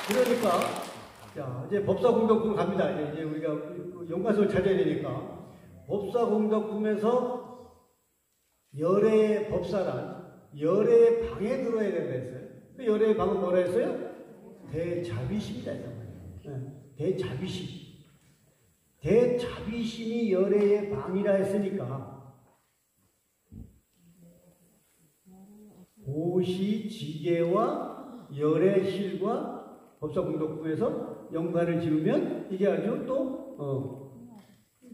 그러니까 자 이제 법사공덕품 갑니다. 이제 우리가 연관성을 찾아야 되니까 법사공덕품에서 열의 법사란 열의 방에 들어야 된다 했어요. 그 열의 방은 뭐라 했어요? 대자비심이다 했단 말이에요. 대자비심. 대자비심이 열의 방이라 했으니까 보시 지계와 열의 실과 법사공덕품에서 연관을 지으면 이게 아주 또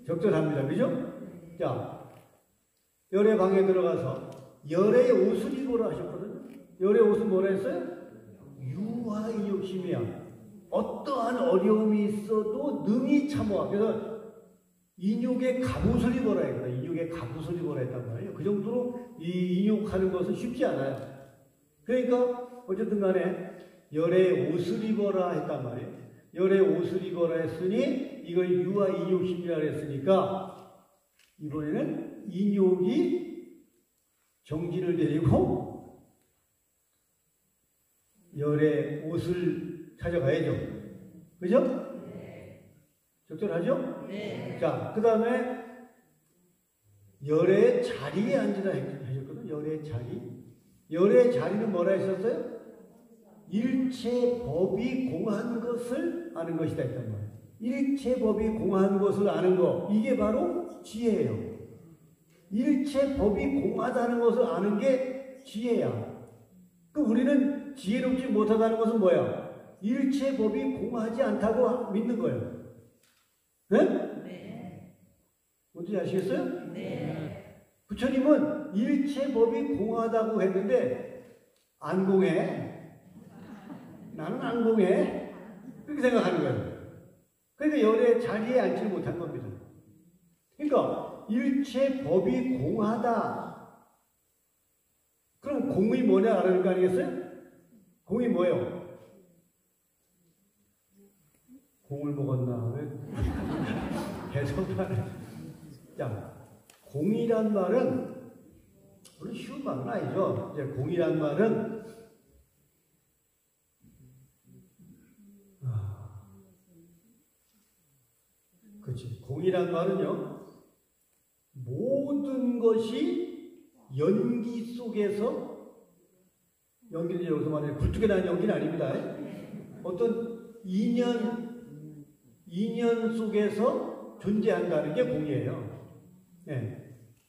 적절합니다. 그죠? 자, 열의 방에 들어가서 열의 옷을 입으라 하셨거든요. 열의 옷은 뭐라 했어요? 유화의 욕심이야. 어떠한 어려움이 있어도 능히 참아. 그래서 인욕의 갑옷을 입어라 했다. 인욕의 갑옷을 입어라 했단 말이에요. 그 정도로 이 인욕하는 것은 쉽지 않아요. 그러니까 어쨌든 간에 열의 옷을 입어라 했단 말이에요. 열의 옷을 입어라 했으니 이걸 유아 인욕심이라 했으니까 이번에는 인욕이 정진을 데리고 열의 옷을 찾아가야죠. 그죠? 네. 적절하죠? 네. 자, 그 다음에 열의 자리에 앉으라 하셨거든요. 열의 자리. 열의 자리는 뭐라 했었어요? 일체 법이 공한 것을 아는 것이다 했단 말이에요. 일체 법이 공한 것을 아는 것, 이게 바로 지혜예요. 일체 법이 공하다는 것을 아는 게 지혜야. 그 우리는 지혜롭지 못하다는 것은 뭐야? 일체 법이 공하지 않다고 믿는 거예요. 네? 네. 뭔지 아시겠어요? 네. 부처님은 일체 법이 공하다고 했는데 안 공해. 나는 안 공해. 그렇게 생각하는 거예요. 그러니까 열의 자리에 앉지 못한 겁니다. 그러니까 일체 법이 공하다. 그럼 공이 뭐냐 알아야 할 거 아니겠어요? 공이 뭐예요? 공을 먹었나? 왜 해석하는. 자, 공이란 말은 물론 쉬운 말은 아니죠. 이제 공이란 말은 그렇지. 공이란 말은요, 모든 것이 연기 속에서, 연기는 여기서 말하는 굴뚝에 난 연기는 아닙니다. 어떤 인연 속에서 존재한다는 게 공이에요. 네.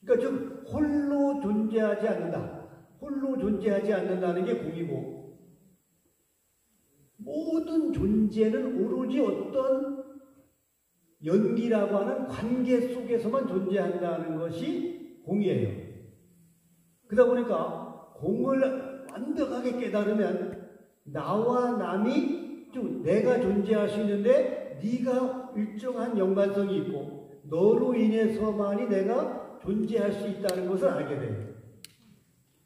그러니까 즉 홀로 존재하지 않는다. 홀로 존재하지 않는다는 게 공이고, 모든 존재는 오로지 어떤 연기라고 하는 관계 속에서만 존재한다는 것이 공이에요. 그러다 보니까 공을 완벽하게 깨달으면 나와 남이 좀 내가 존재할 수 있는데 네가 일정한 연관성이 있고 너로 인해서만이 내가 존재할 수 있다는 것을 알게 돼요.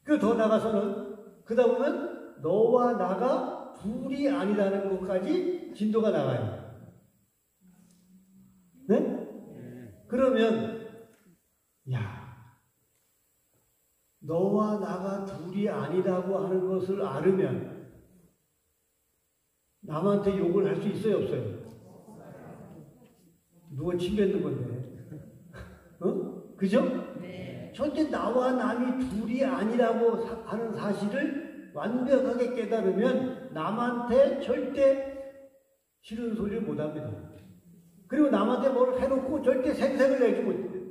그 더 나가서는 그러다 보면 너와 나가 둘이 아니라는 것까지 진도가 나가요. 네? 그러면 야, 너와 나가 둘이 아니라고 하는 것을 알으면 남한테 욕을 할 수 있어요, 없어요? 누가 침 뱉는 건데, 그죠? 네. 절대 나와 남이 둘이 아니라고 하는 사실을 완벽하게 깨달으면 남한테 절대 싫은 소리를 못합니다. 그리고 남한테 뭘 해놓고 절대 생색을 내지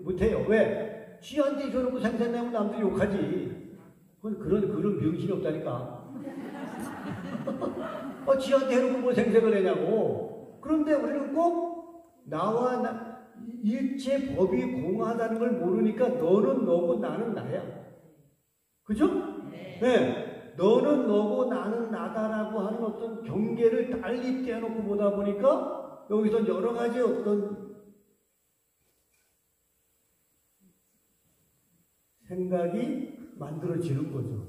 못해요. 왜? 지한테 줘놓고 생색 내면 남들이 욕하지. 그런 병신이 없다니까. 지한테 해놓고 뭐 생색을 내냐고. 그런데 우리는 꼭 나와 일체 법이 공하다는 걸 모르니까 너는 너고 나는 나야. 그죠? 네. 너는 너고 나는 나다라고 하는 어떤 경계를 달리 떼어놓고 보다 보니까 여기서 여러 가지 어떤 생각이 만들어지는 거죠.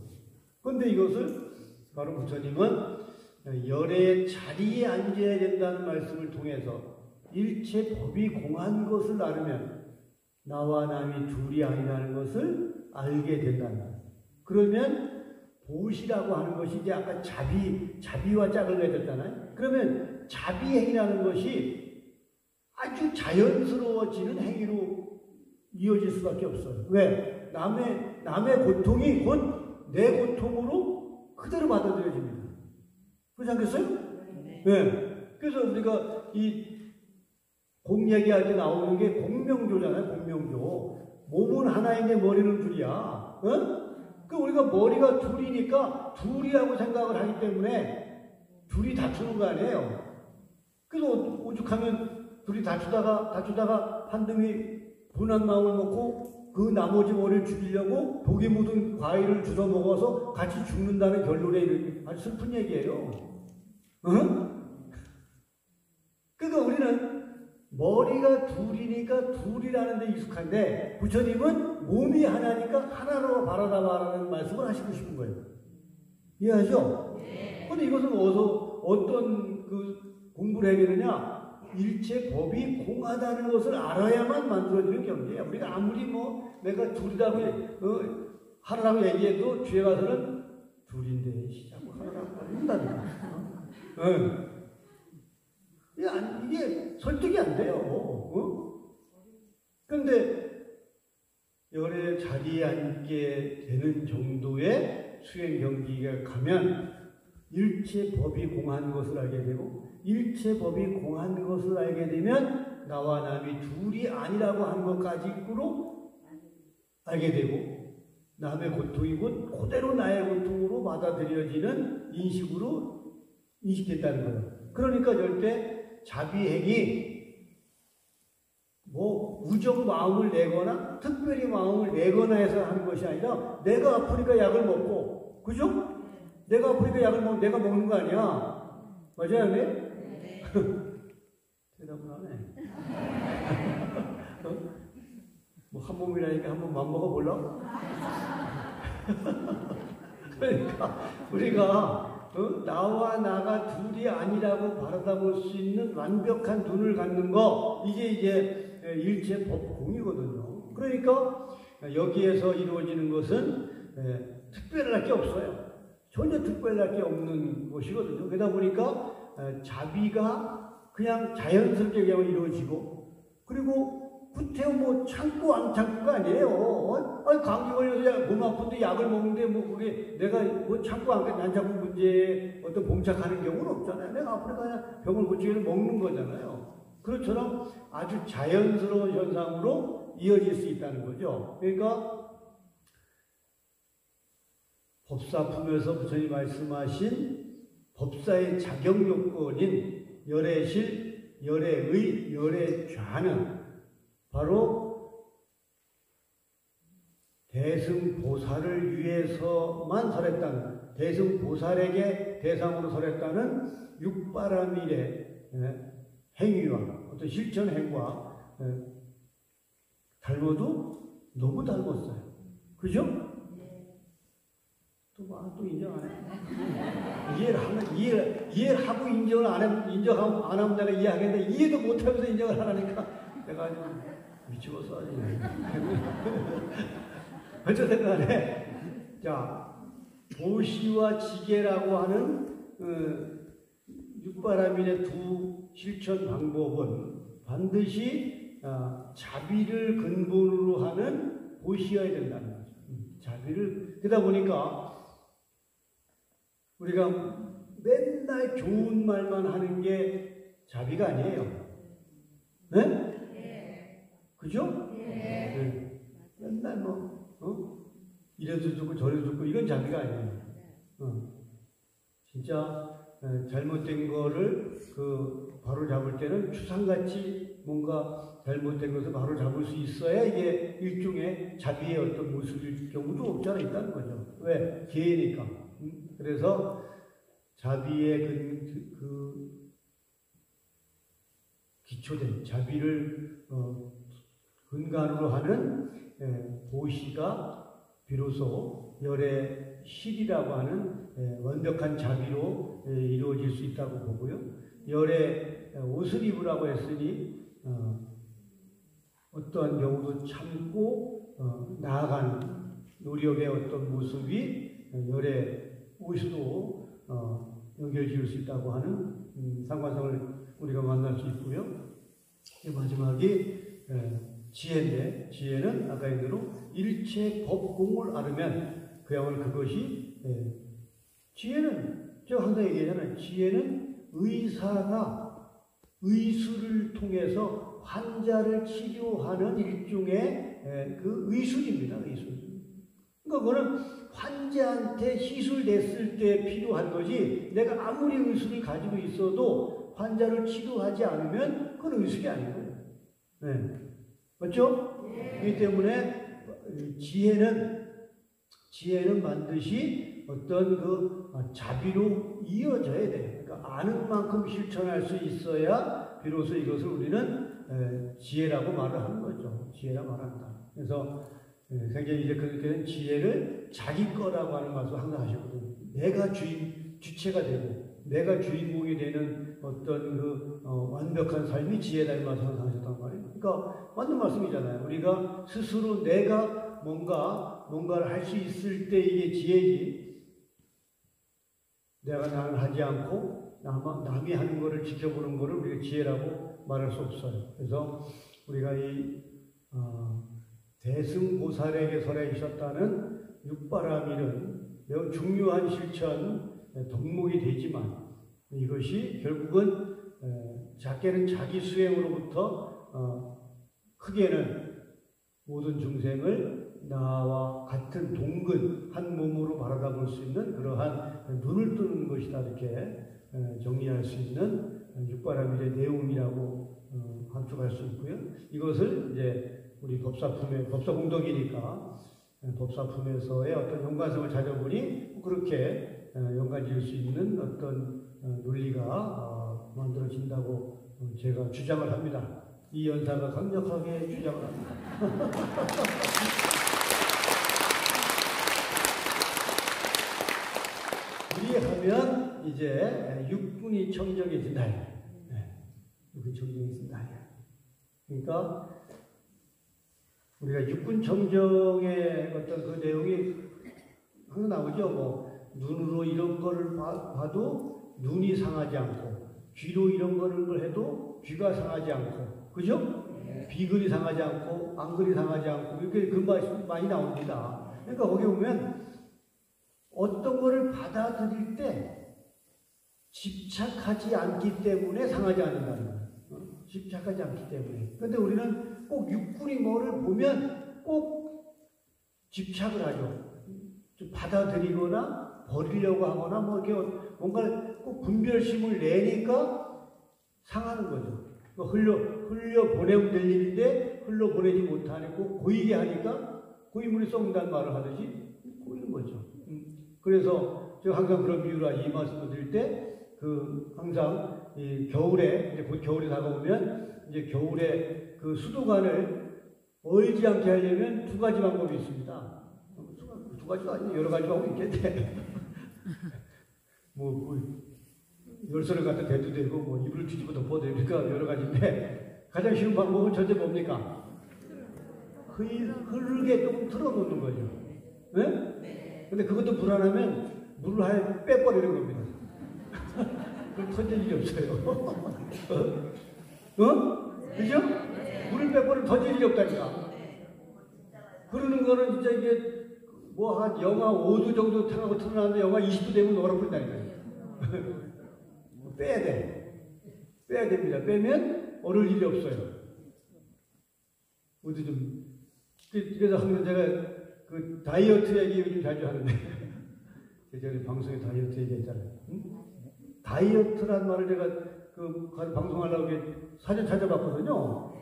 그런데 이것을 바로 부처님은 열의 자리에 앉아야 된다는 말씀을 통해서 일체 법이 공한 것을 알으면 나와 남이 둘이 아니라는 것을 알게 된다는 거예요. 그러면 보시라고 하는 것이 이제 아까 자비와 짝을 맺었잖아요. 그러면 자비행이라는 것이 아주 자연스러워지는 행위로 이어질 수밖에 없어요. 왜? 남의 고통이 곧 내 고통으로 그대로 받아들여집니다. 그렇지 않겠어요? 네. 그래서 우리가 이 공 얘기할 때 나오는 게 공명조잖아요. 공명조. 몸은 하나인데 머리는 둘이야. 그 우리가 머리가 둘이니까 둘이라고 생각을 하기 때문에 둘이 다투는 거 아니에요. 그래서 오죽하면 둘이 다투다가 한 놈이 분한 마음을 먹고 그 나머지 머리를 죽이려고 독이 묻은 과일을 주워 먹어서 같이 죽는다는 결론에 이르는 아주 슬픈 얘기예요. 그러니까 우리는 머리가 둘이니까 둘이라는 데 익숙한데 부처님은 몸이 하나니까 하나로 바라다라는 말씀을 하시고 싶은 거예요. 이해하죠? 그런데 이것은 어떤 그 공부를 해야 되느냐? 일체 법이 공하다는 것을 알아야만 만들어지는 경계예요. 우리가 아무리 내가 둘이라고 하나라고 얘기해도 뒤에 가서는 둘인데 시작하고 하나라고 한다니까. 이게 설득이 안 돼요. 그런데 열의 자리에 앉게 되는 정도의 수행 경지가 가면 일체 법이 공한 것을 알게 되고 일체 법이 공한 것을 알게 되면 나와 남이 둘이 아니라고 하는 것까지로 알게 되고 남의 고통이 곧 그대로 나의 고통으로 받아들여지는 인식으로 인식됐다는 거예요. 그러니까 절대 자비행이 우정 마음을 내거나 특별히 마음을 내거나 해서 하는 것이 아니라 내가 아프니까 약을 먹고, 그죠? 내가 아프니까 약을 먹으면 내가 먹는 거 아니야. 맞아요, 네? 대답을 하네. 한 몸이라니까 한 번만 먹어볼라? 그러니까 우리가 나와 나가 둘이 아니라고 바라볼 수 있는 완벽한 눈을 갖는 거, 이게 이제 일체 법공이거든요. 그러니까 여기에서 이루어지는 것은 특별할 게 없어요. 전혀 특별할 게 없는 것이거든요. 그러다 보니까 자비가 그냥 자연스럽게 그냥 이루어지고, 그리고 구태여 뭐 참고 안 참고가 아니에요. 아니 감기 걸려서 몸 아픈데 약을 먹는데 뭐 그게 내가 뭐 참고 안 참고 문제에 어떤 봉착하는 경우는 없잖아요. 내가 아프니까 그냥 병을 고치기 위해서 먹는 거잖아요. 그것처럼 아주 자연스러운 현상으로 이어질 수 있다는 거죠. 그러니까 법사품에서 부처님 말씀하신 법사의 자격 요건인 열애실, 열애의, 열애좌는 바로 대승보살을 위해서만 설했다는, 대승보살에게 대상으로 설했다는 육바라밀의 행위와 어떤 실천 행과 닮아도 너무 닮았어요. 그죠? 또 인정 안 해? 이해를 하고 인정을 안 하면 내가 이해하겠는데, 이해도 못하면서 인정을 하라니까 내가 아주 미치겠어. 어쨌든 간에, 자, 보시와 지계라고 하는 육바라밀의 두 실천 방법은 반드시 자비를 근본으로 하는 보시여야 된다는 거죠. 자비를, 그러다 보니까 우리가 맨날 좋은 말만 하는 게 자비가 아니에요. 네? 네. 그죠? 네. 맨날 이래도 좋고 저래도 좋고 이건 자비가 아니에요. 진짜 잘못된 거를 바로 잡을 때는 추상같이 뭔가 잘못된 것을 바로 잡을 수 있어야 이게 일종의 자비의 어떤 모습일 경우도 없잖아 있다는 거죠. 왜? 기회니까. 그래서 자비의 기초된 자비를 근간으로 하는 보시가 비로소 열애실이라고 하는 완벽한 자비로 이루어질 수 있다고 보고요. 열애 옷을 입으라고 했으니 어떠한 경우도 참고 나아가는 노력의 어떤 모습이 열애 옷으로 연결지을 수 있다고 하는 상관성을 우리가 만날 수 있고요. 마지막이 지혜인데, 지혜는 아까 얘기대로 일체 법공을 알으면 그야말로 그것이 지혜는 제가 항상 얘기하잖아요. 지혜는 의사가 의술을 통해서 환자를 치료하는 일종의 그 의술입니다. 의술. 그러니까 그거는 환자한테 시술됐을 때 필요한 거지, 내가 아무리 의술을 가지고 있어도 환자를 치료하지 않으면 그건 의술이 아니고요. 네. 맞죠? 그렇기 때문에 지혜는 반드시 어떤 자비로 이어져야 돼요. 그러니까 아는 만큼 실천할 수 있어야 비로소 이것을 우리는 지혜라고 말을 하는 거죠. 지혜라 말한다. 그래서 굉장히 이제 그렇게는 지혜를 자기 거라고 하는 말씀 항상 하시거든요. 내가 주체가 되고 내가 주인공이 되는 어떤 완벽한 삶이 지혜다 이 말씀 항상 하셨단 말이에요. 그러니까 맞는 말씀이잖아요. 우리가 스스로 내가 뭔가를 할 수 있을 때 이게 지혜지, 내가 나는 하지 않고 남이 하는 거를 지켜보는 거를 우리가 지혜라고 말할 수 없어요. 그래서 우리가 이 대승보살에게 설해 주셨다는 육바라밀은 매우 중요한 실천 덕목이 되지만, 이것이 결국은 작게는 자기 수행으로부터 크게는 모든 중생을 나와 같은 동근 한 몸으로 바라다 볼 수 있는 그러한 눈을 뜨는 것이다, 이렇게 정리할 수 있는 육바라밀의 내용이라고 함축할 수 있고요. 이것을 이제 우리 법사공덕이니까 법사품에서의 어떤 연관성을 찾아보니 그렇게 연관지을 수 있는 어떤 논리가 만들어진다고 제가 주장을 합니다. 이 연사가 강력하게 주장을 합니다. 그리하면 이제 육군이 청정해진다. 육군이 청정해진다. 그러니까 우리가 육군 청정의 어떤 그 내용이 항상 나오죠. 뭐 눈으로 이런 거를 봐도 눈이 상하지 않고, 귀로 이런 거를 해도 귀가 상하지 않고, 그죠? 비글이 상하지 않고, 안글이 상하지 않고, 이렇게 그 말이 많이 나옵니다. 그러니까 거기 보면 어떤 거를 받아들일 때 집착하지 않기 때문에 상하지 않는다는 거예요. 집착하지 않기 때문에. 그런데 우리는 꼭 육군이 뭐를 보면 꼭 집착을 하죠. 좀 받아들이거나 버리려고 하거나 뭐 이렇게 뭔가 꼭 분별심을 내니까 상하는 거죠. 흘려 보내면 될 일인데 흘러 보내지 못하고 고이게 하니까 고이물이 썩는다는 말을 하듯이 고이는 거죠. 그래서 제가 항상 그런 비유라 이 말씀을 드릴 때 그 항상 이 겨울에 이제 곧 겨울이 다가오면 이제 겨울에 그 수도관을 얼지 않게 하려면 두 가지 방법이 있습니다. 두 가지가 아니고 여러 가지 방법이 있겠네. 뭐 열선을 갖다 대도 되고 뭐 이불을 뒤집어 덮어도 되니까 여러 가지인데 가장 쉬운 방법은 전체 뭡니까? 흐르게 조금 틀어놓는 거죠. 네? 근데 그것도 불안하면 물을 아예 빼버리는 겁니다. 그럼 터질 일이 없어요. 그죠? 물을 빼버리면 터질 일이 없다니까. 흐르는 거는 진짜 이게 뭐 한 영하 5도 정도 타고 틀어놨는데 영하 20도 되면 얼어버린다니까요. 빼야 돼. 빼야 됩니다. 빼면 얼을 일이 없어요. 어디 좀. 그래서 항상 제가 그 다이어트 얘기 요즘 자주 하는데, 예전에 방송에 다이어트 얘기했잖아요. 다이어트란 말을 제가 그 방송하려고 사전 찾아봤거든요.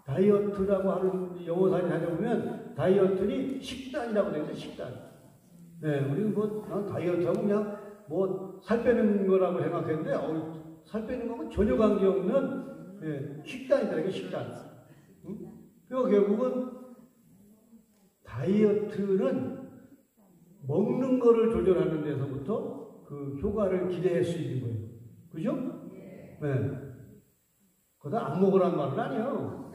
다이어트라고 하는 영어 사진 찾아보면 다이어트니 식단이라고 되어 있어요. 식단. 네, 우리는 뭐 다이어트하고 그냥 뭐 살 빼는 거라고 생각했는데 살 빼는 거하고 전혀 관계없는 식단이다. 이게 식단. 그리고 결국은 다이어트는 먹는 거를 조절하는 데서부터 그 효과를 기대할 수 있는 거예요. 그죠? 네. 그러다 안 먹으라는 말은 아니에요.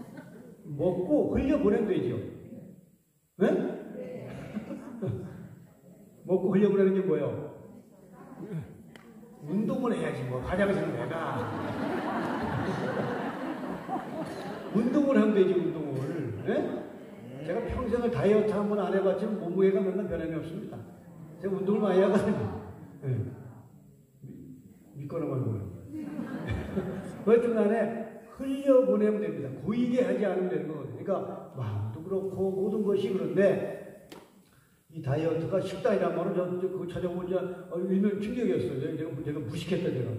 먹고 흘려보내면 되죠. 네? 먹고 흘려보내는 게 뭐예요? 운동을 해야지 뭐 화장실을 왜 가? 운동을 하면 되지 운동을. 네? 제가 평생을 다이어트 한 번 안 해봤지만 몸무게가 맨날 변함이 없습니다. 제가 운동을 많이 하거든요. 네. 믿거나 말거나. 그렇든 간에 흘려보내면 됩니다. 고이게 하지 않으면 되는 거거든요. 그러니까 마음도 그렇고 모든 것이 그런데 이 다이어트가 식단이란 말은 저 그거 찾아보자 일명 충격이었어요. 제가 무식했다 제가.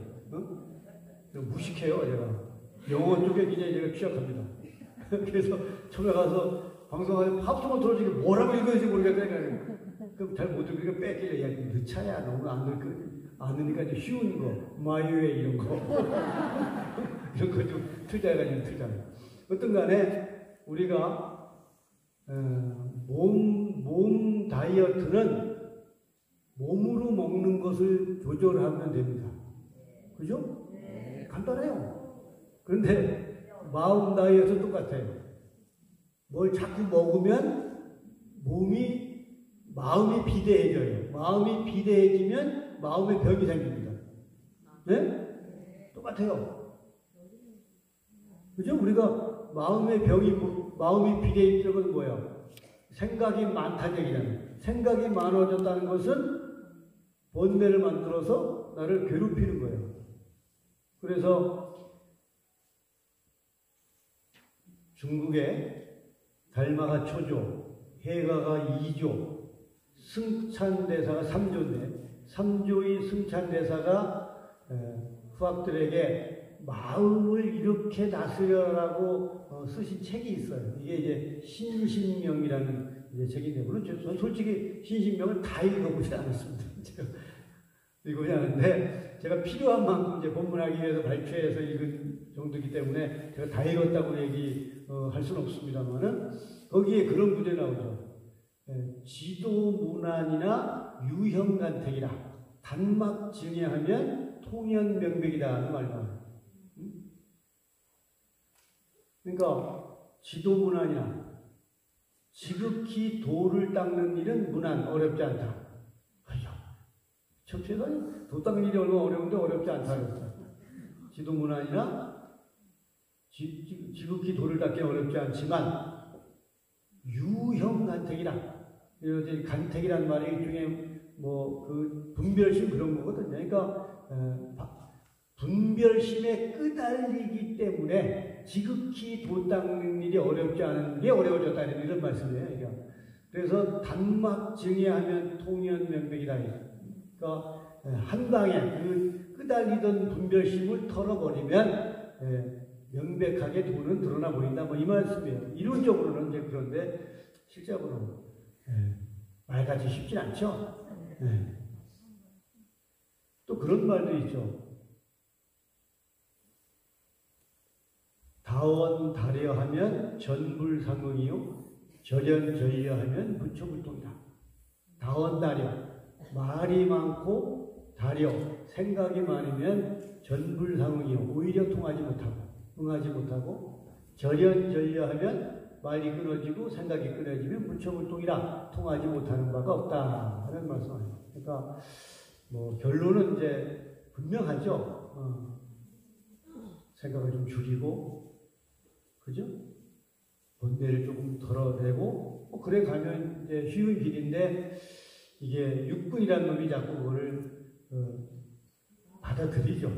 제가 무식해요 제가. 영어 쪽에 굉장히 제가 취약합니다. 그래서 처음에 가서 방송하면 합성을 들어주기 뭐라고 읽어야지 모르겠다. 그럼 잘 못 들으니까 뺏길래 야 늦차야 너무 안 되니까 이제 쉬운 거 마이웨이 이런 거 이런 거 좀 투자해가지고 투자. 어떤 간에 우리가 몸 다이어트는 몸으로 먹는 것을 조절하면 됩니다. 그죠? 간단해요. 그런데 마음 다이어트는 똑같아요. 뭘 자꾸 먹으면 마음이 비대해져요. 마음이 비대해지면 마음의 병이 생깁니다. 네? 똑같아요. 그죠? 우리가 마음이 비대해지는 건 뭐예요? 생각이 많다는 얘기잖아요. 생각이 많아졌다는 것은 번뇌를 만들어서 나를 괴롭히는 거예요. 그래서 중국의 달마가 초조, 해가가 2조, 승찬대사가 3조인데 3조의 승찬대사가 후학들에게 마음을 이렇게 다스려라고 쓰신 책이 있어요. 이게 이제 신신명이라는 이제 책인데 물론 저는 솔직히 신신명을 다 읽어보지 않았습니다. 읽어보지 않았는데 제가 필요한 만큼 이제 본문하기 위해서 발췌해서 읽은 정도이기 때문에 제가 다 읽었다고 얘기할 수는 없습니다만은 거기에 그런 구절이 나오죠. 지도문안이나 유형간택이라. 단막 증여하면 통연명백이다 하는 말이야. 그러니까 지도문안이나 지극히 돌을 닦는 일은 문안 어렵지 않다. 아야, 첩체가 도 닦는 일이 얼마나 어려운데 어렵지 않다 그랬어. 지도문안이나 지극히 돌을 닦기 어렵지 않지만 유형간택이라. 그래서 간택이란 말이 일종의 뭐 그 분별심 그런 거거든요. 그러니까 분별심에 끄달리기 때문에 지극히 도 닦는 일이 어렵지 않은 게 어려워졌다는 이런 말씀이에요. 그래서 단막 증여하면 통연명백이다. 그러니까 한 방에 그 끄달리던 분별심을 털어버리면 명백하게 도는 드러나 보인다. 뭐 이 말씀이에요. 이론적으로는 이제 그런데 실제로는 말같이 쉽진 않죠. 또 그런 말도 있죠. 다원다려하면 전불상응이요 절연절려하면 부처불통이다. 다원다려, 말이 많고 다려, 생각이 많으면 전불상응이요 오히려 통하지 못하고 응하지 못하고 절연절려하면 말이 끊어지고 생각이 끊어지면 부처불통이라 통하지 못하는 바가 없다 하는 말씀입니다. 그러니까 뭐 결론은 이제 분명하죠. 생각을 좀 줄이고, 그죠? 번뇌를 조금 덜어내고, 그래 가면 이제 쉬운 길인데, 이게 육군이라는 놈이 자꾸 그거를 받아들이죠.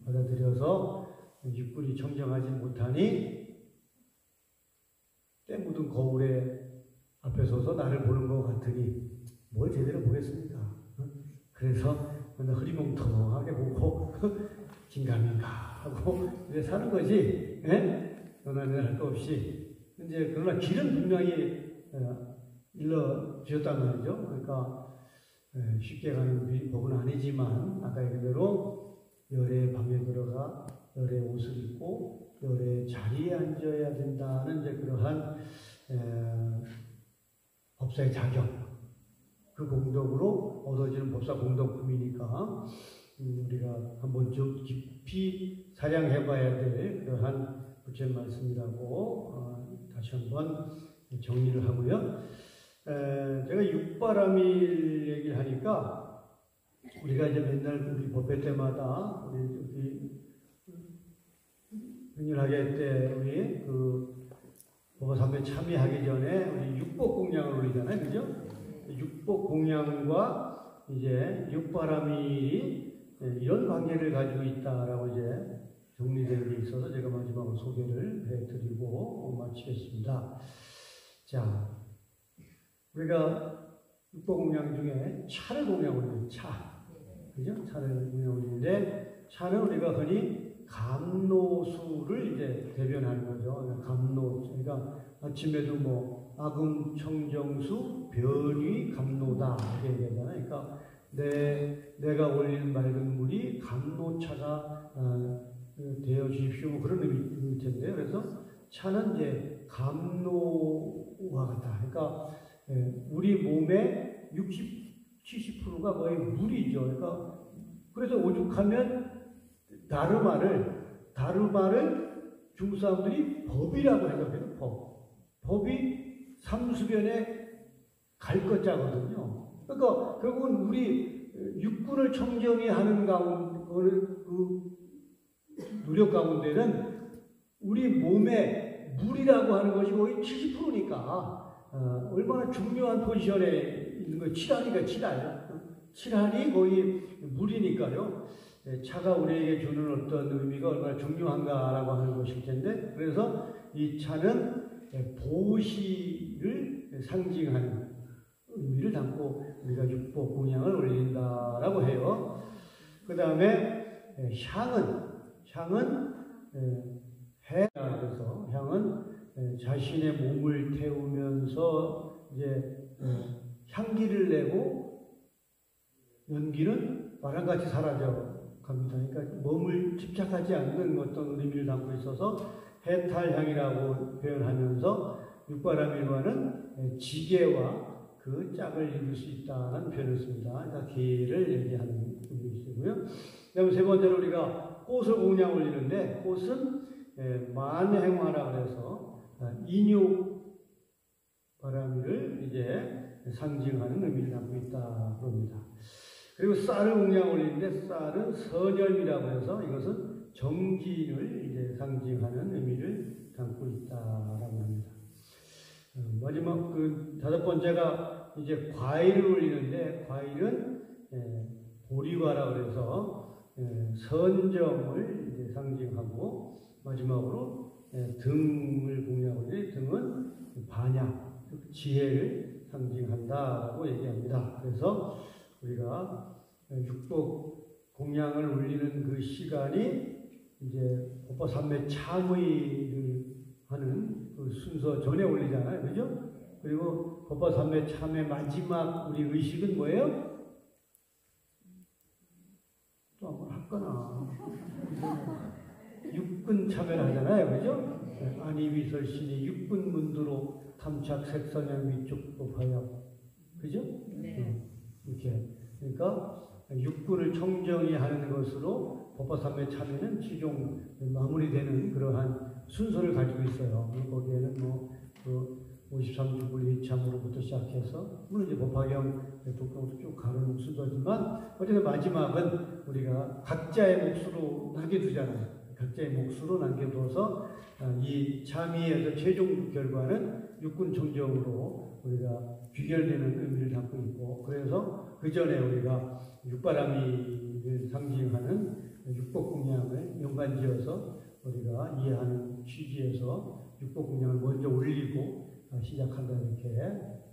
받아들여서 육군이 청정하지 못하니, 때 묻은 거울에 앞에 서서 나를 보는 것 같으니, 뭘 제대로 보겠습니까? 그래서 맨날 흐리멍텅하게 보고, 긴가민가 하고 이제 사는 거지. 너나는 할 거 없이. 이제 그러나 길은 분명히 일러 주셨단 말이죠. 그러니까 쉽게 가는 법은 아니지만 아까 얘기대로 열의 방에 들어가 열의 옷을 입고 열의 자리에 앉아야 된다는 이제 그러한 법사의 자격, 그 공덕으로 얻어지는 법사 공덕품이니까 우리가 한번 좀 깊이 사량해봐야 될 그러한 부처의 말씀이라고 다시 한번 정리를 하고요. 제가 육바라밀 얘기를 하니까 우리가 이제 맨날 우리 법회 때마다 우리 흥일하게 때 우리 그 법화삼배 참여하기 전에 우리 육복 공양을 올리잖아요, 그죠? 육복 공양과 이제 육바라밀이 이런 관계를 가지고 있다라고 이제 정리된 게 있어서 제가 마지막으로 소개를 해드리고 마치겠습니다. 자, 우리가 육보 공양 중에 차를 공양하는 차, 그죠? 차를 공양하는데 차는 우리가 흔히 감노수를 이제 대변하는 거죠. 감노, 그러니까 아침에도 뭐 아금 청정수 변위 감노다 이렇게 얘기하잖아요. 그러니까 내가 올린 맑은 물이 감노차가 되어 주십시오. 그런 의미일 텐데요. 그래서 차는 이제 감노와 같다. 그러니까 우리 몸의 60, 70%가 거의 물이죠. 그러니까 그래서 오죽하면 다르마를 중국 사람들이 법이라고 해석해요. 법이 삼수변에 갈 것자거든요. 그러니까 결국은 우리 육군을 청정히 하는 그 노력 가운데는 우리 몸에 물이라고 하는 것이 거의 70%니까 얼마나 중요한 포지션에 있는 거예요. 칠할이 거의 물이니까요. 차가 우리에게 주는 어떤 의미가 얼마나 중요한가라고 하는 것일 텐데, 그래서 이 차는 보시를 상징하는 의미를 담고 우리가 육복 공양을 올린다라고 해요. 그 다음에 향은 해라서 향은 자신의 몸을 태우면서 이제 향기를 내고 연기는 바람같이 사라져 갑니다. 그러니까 몸을 집착하지 않는 어떤 의미를 담고 있어서 해탈향이라고 표현하면서 육바라밀과는 지게와 그 짝을 이룰 수 있다는 표현을 씁니다. 그러니까 기회를 얘기하는 의미이고요. 그다음에 세 번째로 우리가 꽃을 공양 올리는데 꽃은 만행화라 그래서 인육 바람이를 이제 상징하는 의미를 갖고 있다 그럽니다. 그리고 쌀을 공양 올리는데 쌀은 선열이라고 해서 이것은 정진을 이제 상징하는 의미를 담고 있다라고 합니다. 마지막 그 다섯 번째가 이제 과일을 올리는데 과일은 보리과라 그래서 선정을 이제 상징하고 마지막으로 등을 공양하는데 등은 반야, 지혜를 상징한다라고 얘기합니다. 그래서 우리가 육복 공양을 올리는 그 시간이 이제 법화삼매 참의를 하는 그 순서 전에 올리잖아요. 그죠? 그리고 법화삼매 참의 마지막 우리 의식은 뭐예요? 또 한번 할거나. 육군 참여를 하잖아요. 그죠? 안이위설신이 육군 문두로 탐착 색선양 위촉법하여. 그죠? 네. 이렇게. 그러니까 육군을 청정히 하는 것으로 법화삼매 참여는 최종 마무리되는 그러한 순서를 가지고 있어요. 거기에는 그 53주불 이참으로부터 시작해서 물론 이제 법화경 독경도 쭉 가는 순서지만 어쨌든 마지막은 우리가 각자의 몫으로 남겨두잖아요. 각자의 몫으로 남겨둬서 이 참의의 어떤 최종 결과는 육군 청정으로 우리가 귀결되는 의미를 담고 있고 그래서 그 전에 우리가 육바람이를 상징하는 육복공양을 연관지어서 우리가 이해하는 취지에서 육복공양을 먼저 올리고 시작한다 이렇게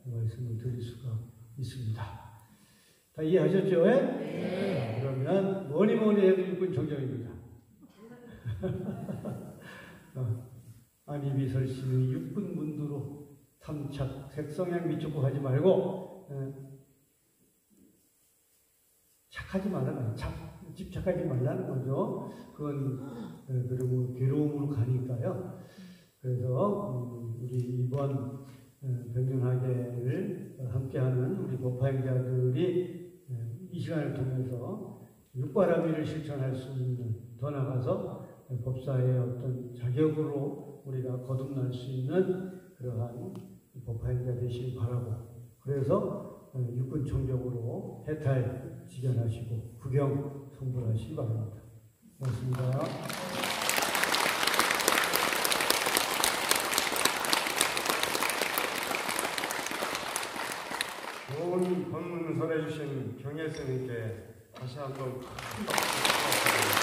말씀을 드릴 수가 있습니다. 다 이해하셨죠? 네. 그러면 뭐니 해도 육군 청정입니다. 안이비설신의 육군 문두로 탐착 색성향 미촉고 하지 말고 착하지 말라는 집착하지 말라는 거죠. 그건 그리고 괴로움으로 가니까요. 그래서 우리 이번 병전하계를 함께하는 우리 법화행자들이 이 시간을 통해서 육바라밀을 실천할 수 있는 더 나아가서 법사의 어떤 자격으로 우리가 거듭날 수 있는 그러한 법화행자 되시길 바라고 그래서 육군 청정으로 해탈 지견하시고 구경 성불하시기 바랍니다. 고맙습니다. 좋은 법문을 전해주신 경혜스님께 다시 한번 큰 박수 부탁드립니다.